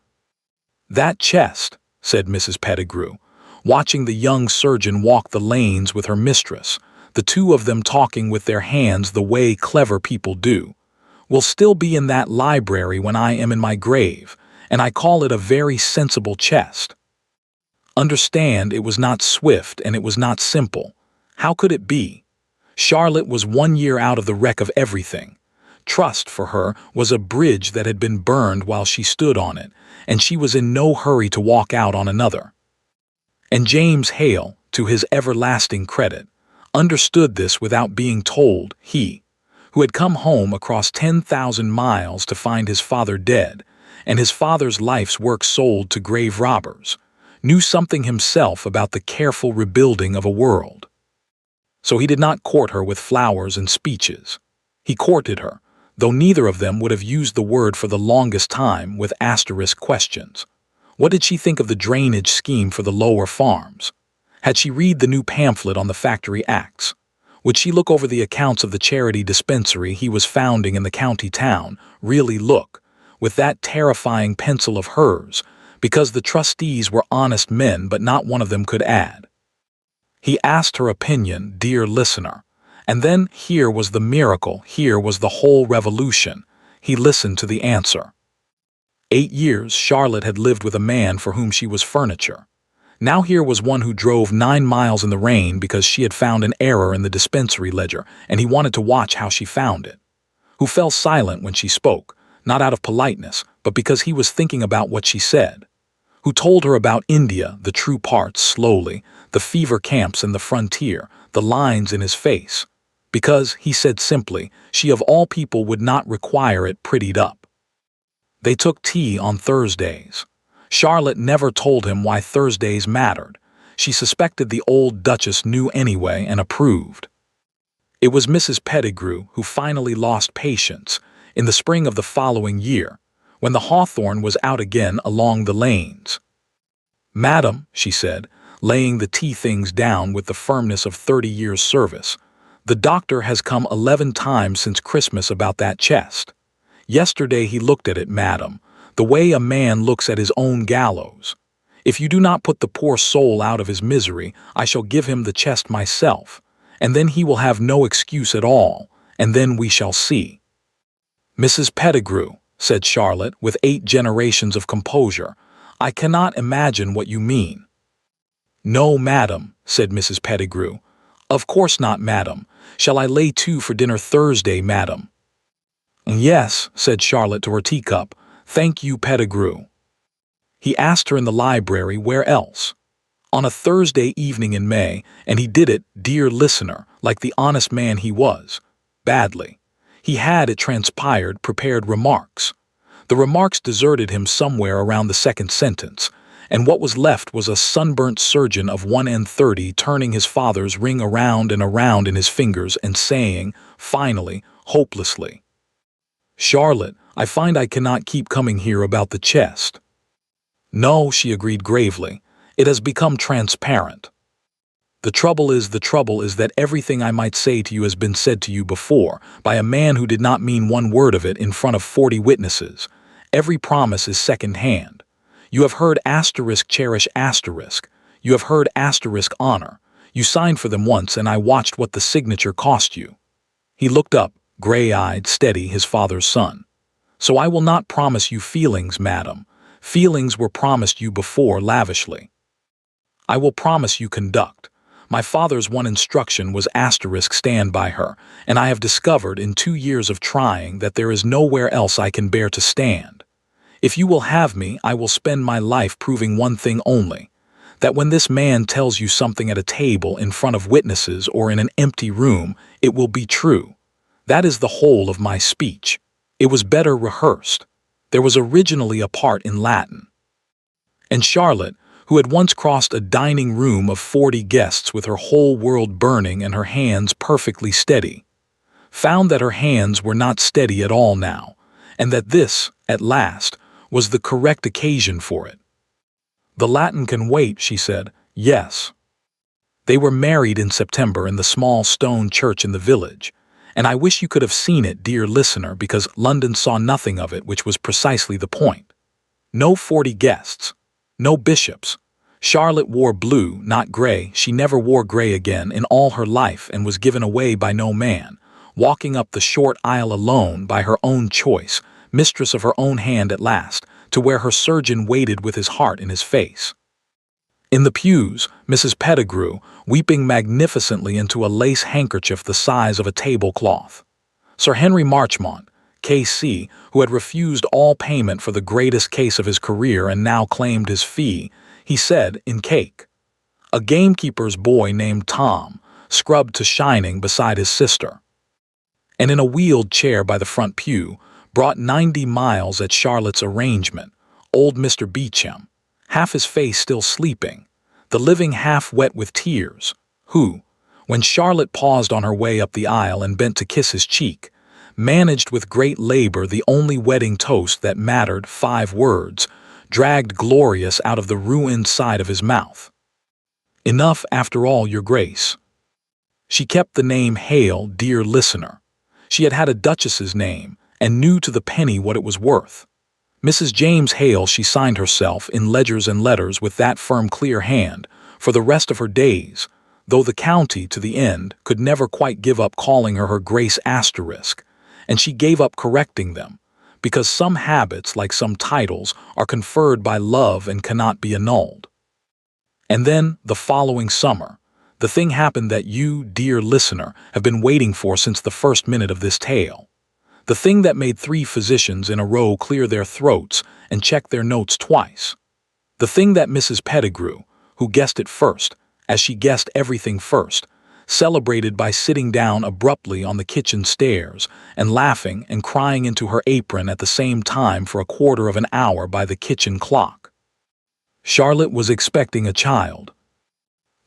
"That chest," said Mrs. Pettigrew, watching the young surgeon walk the lanes with her mistress, the two of them talking with their hands the way clever people do, "will still be in that library when I am in my grave, and I call it a very sensible chest." Understand, it was not swift and it was not simple. How could it be? Charlotte was 1 year out of the wreck of everything. Trust, for her, was a bridge that had been burned while she stood on it, and she was in no hurry to walk out on another. And James Hale, to his everlasting credit, understood this without being told. He, who had come home across 10,000 miles to find his father dead, and his father's life's work sold to grave robbers, knew something himself about the careful rebuilding of a world. So he did not court her with flowers and speeches. He courted her, though neither of them would have used the word for the longest time, with asterisk questions. What did she think of the drainage scheme for the lower farms? Had she read the new pamphlet on the factory acts? Would she look over the accounts of the charity dispensary he was founding in the county town, really look, with that terrifying pencil of hers, because the trustees were honest men, but not one of them could add. He asked her opinion, dear listener. And then here was the miracle, here was the whole revolution. He listened to the answer. 8 years Charlotte had lived with a man for whom she was furniture. Now here was one who drove 9 miles in the rain because she had found an error in the dispensary ledger, and he wanted to watch how she found it. Who fell silent when she spoke, not out of politeness, but because he was thinking about what she said. Who told her about India, the true parts, slowly, the fever camps and the frontier, the lines in his face. Because, he said simply, she of all people would not require it prettied up. They took tea on Thursdays. Charlotte never told him why Thursdays mattered. She suspected the old Duchess knew anyway and approved. It was Mrs. Pettigrew who finally lost patience in the spring of the following year, when the hawthorn was out again along the lanes. "Madam," she said, laying the tea things down with the firmness of 30 years' service, "the doctor has come 11 times since Christmas about that chest. Yesterday he looked at it, madam, the way a man looks at his own gallows. If you do not put the poor soul out of his misery, I shall give him the chest myself, and then he will have no excuse at all, and then we shall see." "Mrs. Pettigrew," said Charlotte, with 8 generations of composure, "I cannot imagine what you mean." "No, madam," said Mrs. Pettigrew. "Of course not, madam. Shall I lay to for dinner Thursday, madam?" "Yes," said Charlotte to her teacup. "Thank you, Pettigrew." He asked her in the library where else. On a Thursday evening in May, and he did it, dear listener, like the honest man he was, badly. He had, it transpired, prepared remarks. The remarks deserted him somewhere around the second sentence, and what was left was a sunburnt surgeon of 1 and 30 turning his father's ring around and around in his fingers and saying, finally, hopelessly, "Charlotte, I find I cannot keep coming here about the chest." "No," she agreed gravely, "it has become transparent. The trouble is that everything I might say to you has been said to you before, by a man who did not mean one word of it in front of 40 witnesses. Every promise is second-hand. You have heard cherish asterisk. You have heard honor. You signed for them once, and I watched what the signature cost you." He looked up, gray-eyed, steady, his father's son. "So I will not promise you feelings, madam. Feelings were promised you before lavishly. I will promise you conduct. My father's one instruction was stand by her, and I have discovered in 2 years of trying that there is nowhere else I can bear to stand. If you will have me, I will spend my life proving one thing only, that when this man tells you something at a table in front of witnesses or in an empty room, it will be true. That is the whole of my speech. It was better rehearsed. There was originally a part in Latin." And Charlotte, who had once crossed a dining room of 40 guests with her whole world burning and her hands perfectly steady, found that her hands were not steady at all now, and that this, at last, was the correct occasion for it. "The Latin can wait," she said. "Yes." They were married in September in the small stone church in the village, and I wish you could have seen it, dear listener, because London saw nothing of it, which was precisely the point. No 40 guests. No bishops. Charlotte wore blue, not gray. She never wore gray again in all her life and was given away by no man, walking up the short aisle alone by her own choice, mistress of her own hand at last, to where her surgeon waited with his heart in his face. In the pews, Mrs. Pettigrew, weeping magnificently into a lace handkerchief the size of a tablecloth. Sir Henry Marchmont, K.C., who had refused all payment for the greatest case of his career and now claimed his fee, he said, in cake. A gamekeeper's boy named Tom, scrubbed to shining beside his sister. And in a wheeled chair by the front pew, brought 90 miles at Charlotte's arrangement, old Mr. Beecham, half his face still sleeping, the living half wet with tears, who, when Charlotte paused on her way up the aisle and bent to kiss his cheek, managed with great labor the only wedding toast that mattered, 5 words, dragged glorious out of the ruined side of his mouth. "Enough after all, your grace." She kept the name Hale, dear listener. She had had a duchess's name, and knew to the penny what it was worth. Mrs. James Hale, she signed herself in ledgers and letters with that firm, clear hand for the rest of her days, though the county, to the end, could never quite give up calling her Grace Asterisk, and she gave up correcting them, because some habits, like some titles, are conferred by love and cannot be annulled. And then, the following summer, the thing happened that you, dear listener, have been waiting for since the first minute of this tale. The thing that made 3 physicians in a row clear their throats and check their notes twice. The thing that Mrs. Pettigrew, who guessed it first, as she guessed everything first, celebrated by sitting down abruptly on the kitchen stairs and laughing and crying into her apron at the same time for a quarter of an hour by the kitchen clock. Charlotte was expecting a child.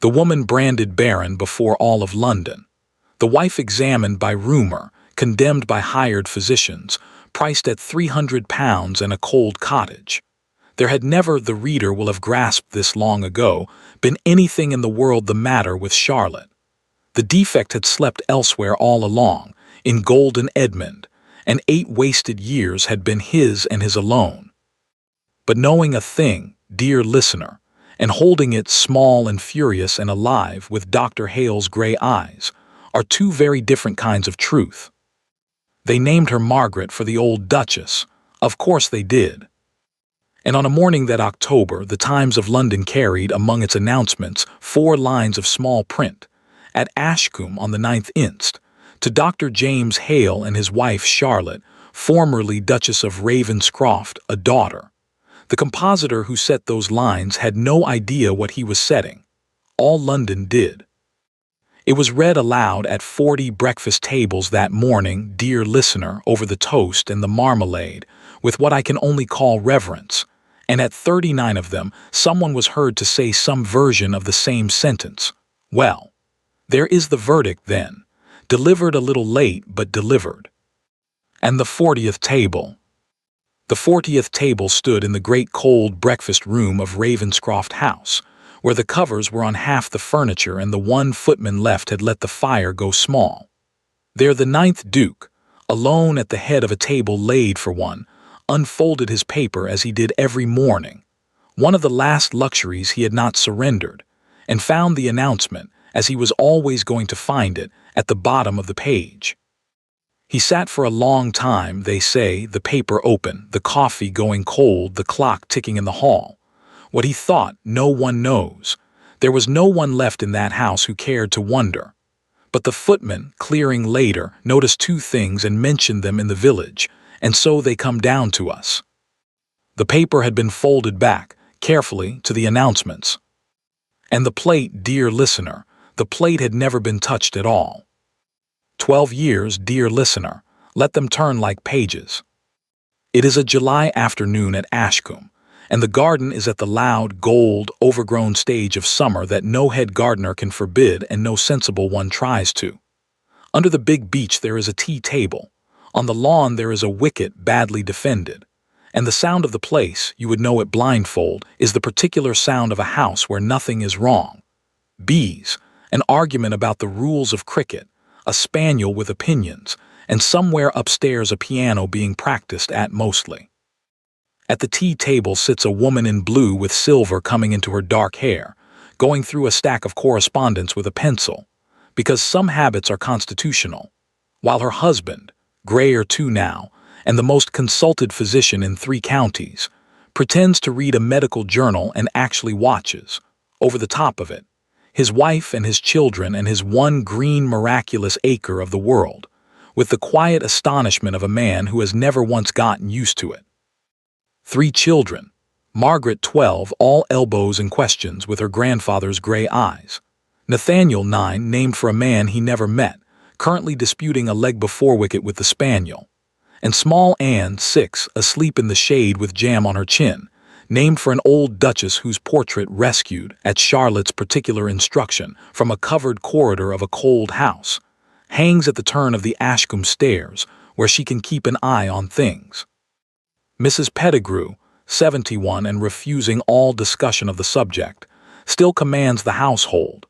The woman branded Barren before all of London. The wife examined by rumor, condemned by hired physicians, priced at £300 and a cold cottage. There had never, the reader will have grasped this long ago, been anything in the world the matter with Charlotte. The defect had slept elsewhere all along, in golden Edmund, and 8 wasted years had been his and his alone. But knowing a thing, dear listener, and holding it small and furious and alive with Dr. Hale's gray eyes, are 2 very different kinds of truth. They named her Margaret for the old Duchess. Of course they did. And on a morning that October, the Times of London carried among its announcements 4 lines of small print, at Ashcombe on the 9th inst, to Dr. James Hale and his wife Charlotte, formerly Duchess of Ravenscroft, a daughter. The compositor who set those lines had no idea what he was setting. All London did. It was read aloud at 40 breakfast tables that morning, dear listener, over the toast and the marmalade, with what I can only call reverence, and at 39 of them someone was heard to say some version of the same sentence. Well, there is the verdict then, delivered a little late but delivered. And the 40th table. The 40th table stood in the great cold breakfast room of Ravenscroft House, where the covers were on half the furniture and the 1 footman left had let the fire go small. There the 9th Duke, alone at the head of a table laid for one, unfolded his paper as he did every morning, one of the last luxuries he had not surrendered, and found the announcement, as he was always going to find it, at the bottom of the page. He sat for a long time, they say, the paper open, the coffee going cold, the clock ticking in the hall. What he thought, no one knows. There was no one left in that house who cared to wonder. But the footman, clearing later, noticed 2 things and mentioned them in the village, and so they come down to us. The paper had been folded back, carefully, to the announcements. And the plate, dear listener, the plate had never been touched at all. 12 years, dear listener, let them turn like pages. It is a July afternoon at Ashcombe, and the garden is at the loud, gold, overgrown stage of summer that no head gardener can forbid and no sensible one tries to. Under the big beech there is a tea table. On the lawn there is a wicket badly defended. And the sound of the place, you would know it blindfold, is the particular sound of a house where nothing is wrong. Bees, an argument about the rules of cricket, a spaniel with opinions, and somewhere upstairs a piano being practiced at mostly. At the tea table sits a woman in blue with silver coming into her dark hair, going through a stack of correspondence with a pencil, because some habits are constitutional, while her husband, grayer too now, and the most consulted physician in 3 counties, pretends to read a medical journal and actually watches, over the top of it, his wife and his children and his 1 green miraculous acre of the world, with the quiet astonishment of a man who has never once gotten used to it. 3 children, Margaret 12, all elbows and questions with her grandfather's gray eyes. Nathaniel 9, named for a man he never met, currently disputing a leg before wicket with the spaniel. And small Anne 6, asleep in the shade with jam on her chin, named for an old duchess whose portrait rescued, at Charlotte's particular instruction, from a covered corridor of a cold house, hangs at the turn of the Ashcombe stairs, where she can keep an eye on things. Mrs. Pettigrew, 71 and refusing all discussion of the subject, still commands the household.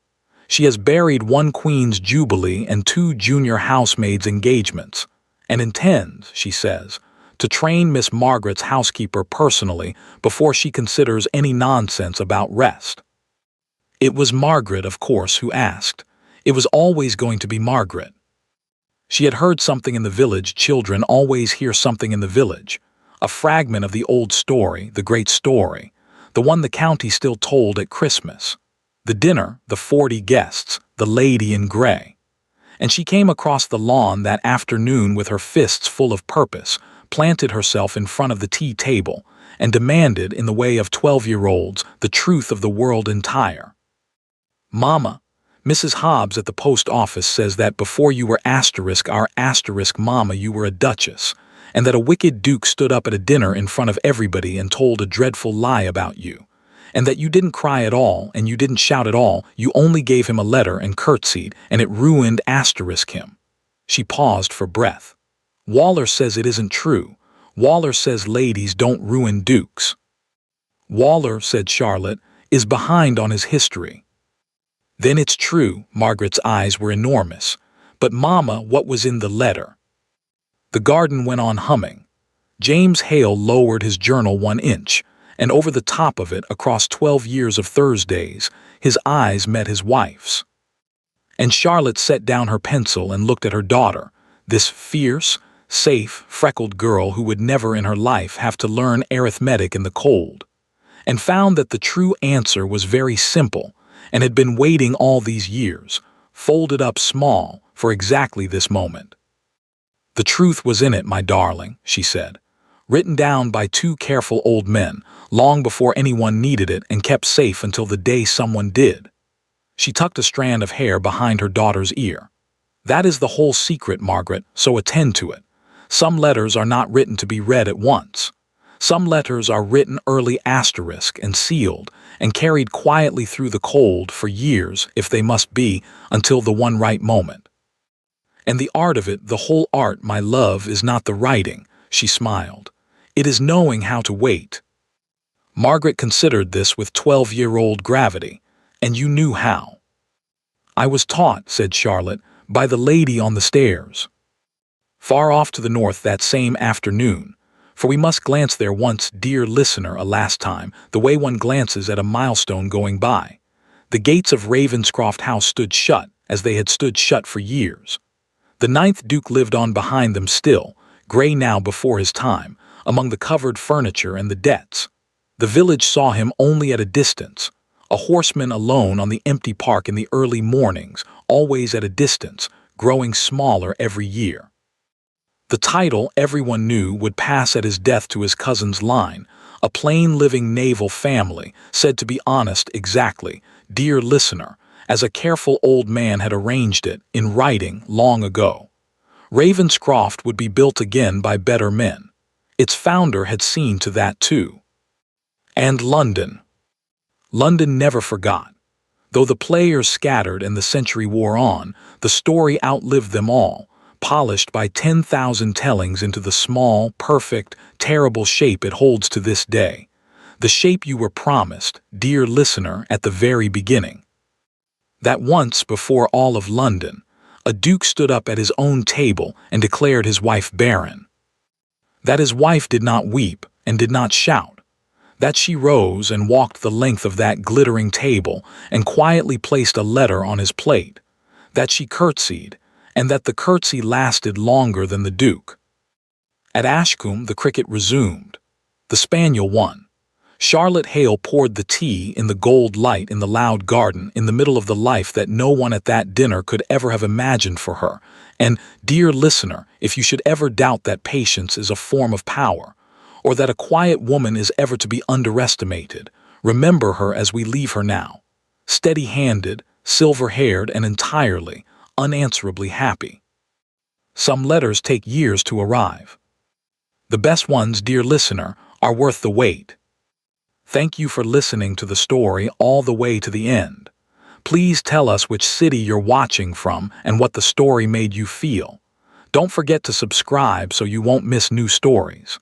She has buried 1 queen's jubilee and 2 junior housemaids' engagements, and intends, she says, to train Miss Margaret's housekeeper personally before she considers any nonsense about rest. It was Margaret, of course, who asked. It was always going to be Margaret. She had heard something in the village. Children always hear something in the village. A fragment of the old story, the great story, the one the county still told at Christmas. The dinner, the 40 guests, the lady in gray. And she came across the lawn that afternoon with her fists full of purpose, planted herself in front of the tea table, and demanded, in the way of 12-year-olds, the truth of the world entire. Mama, Mrs. Hobbs at the post office says that before you were our mama you were a duchess, and that a wicked duke stood up at a dinner in front of everybody and told a dreadful lie about you, and that you didn't cry at all and you didn't shout at all, you only gave him a letter and curtsied, and it ruined him. She paused for breath. Waller says it isn't true. Waller says ladies don't ruin dukes. Waller, said Charlotte, is behind on his history. Then it's true. Margaret's eyes were enormous. But Mama, what was in the letter? The garden went on humming. James Hale lowered his journal 1 inch, and over the top of it, across 12 years of Thursdays, his eyes met his wife's. And Charlotte set down her pencil and looked at her daughter, this fierce, safe, freckled girl who would never in her life have to learn arithmetic in the cold, and found that the true answer was very simple and had been waiting all these years, folded up small, for exactly this moment. The truth was in it, my darling, she said, written down by 2 careful old men, long before anyone needed it and kept safe until the day someone did. She tucked a strand of hair behind her daughter's ear. That is the whole secret, Margaret, so attend to it. Some letters are not written to be read at once. Some letters are written early and sealed, and carried quietly through the cold for years, if they must be, until the one right moment. And the art of it, the whole art, my love, is not the writing, she smiled. It is knowing how to wait. Margaret considered this with 12-year-old gravity. And you knew how. I was taught, said Charlotte, by the lady on the stairs. Far off to the north that same afternoon, for we must glance there once, dear listener, a last time, the way one glances at a milestone going by. The gates of Ravenscroft House stood shut, as they had stood shut for years. The 9th Duke lived on behind them still, gray now before his time, among the covered furniture and the debts. The village saw him only at a distance, a horseman alone on the empty park in the early mornings, always at a distance, growing smaller every year. The title, everyone knew, would pass at his death to his cousin's line, a plain living naval family, said to be honest exactly, dear listener, as a careful old man had arranged it, in writing, long ago. Ravenscroft would be built again by better men. Its founder had seen to that too. And London. London never forgot. Though the players scattered and the century wore on, the story outlived them all, polished by 10,000 tellings into the small, perfect, terrible shape it holds to this day. The shape you were promised, dear listener, at the very beginning. That once, before all of London, a duke stood up at his own table and declared his wife Barren. That his wife did not weep and did not shout. That she rose and walked the length of that glittering table and quietly placed a letter on his plate. That she curtsied, and that the curtsy lasted longer than the duke. At Ashcombe the cricket resumed. The spaniel won. Charlotte Hale poured the tea in the gold light in the loud garden in the middle of the life that no one at that dinner could ever have imagined for her. And, dear listener, if you should ever doubt that patience is a form of power, or that a quiet woman is ever to be underestimated, remember her as we leave her now, steady-handed, silver-haired, and entirely, unanswerably happy. Some letters take years to arrive. The best ones, dear listener, are worth the wait. Thank you for listening to the story all the way to the end. Please tell us which city you're watching from and what the story made you feel. Don't forget to subscribe so you won't miss new stories.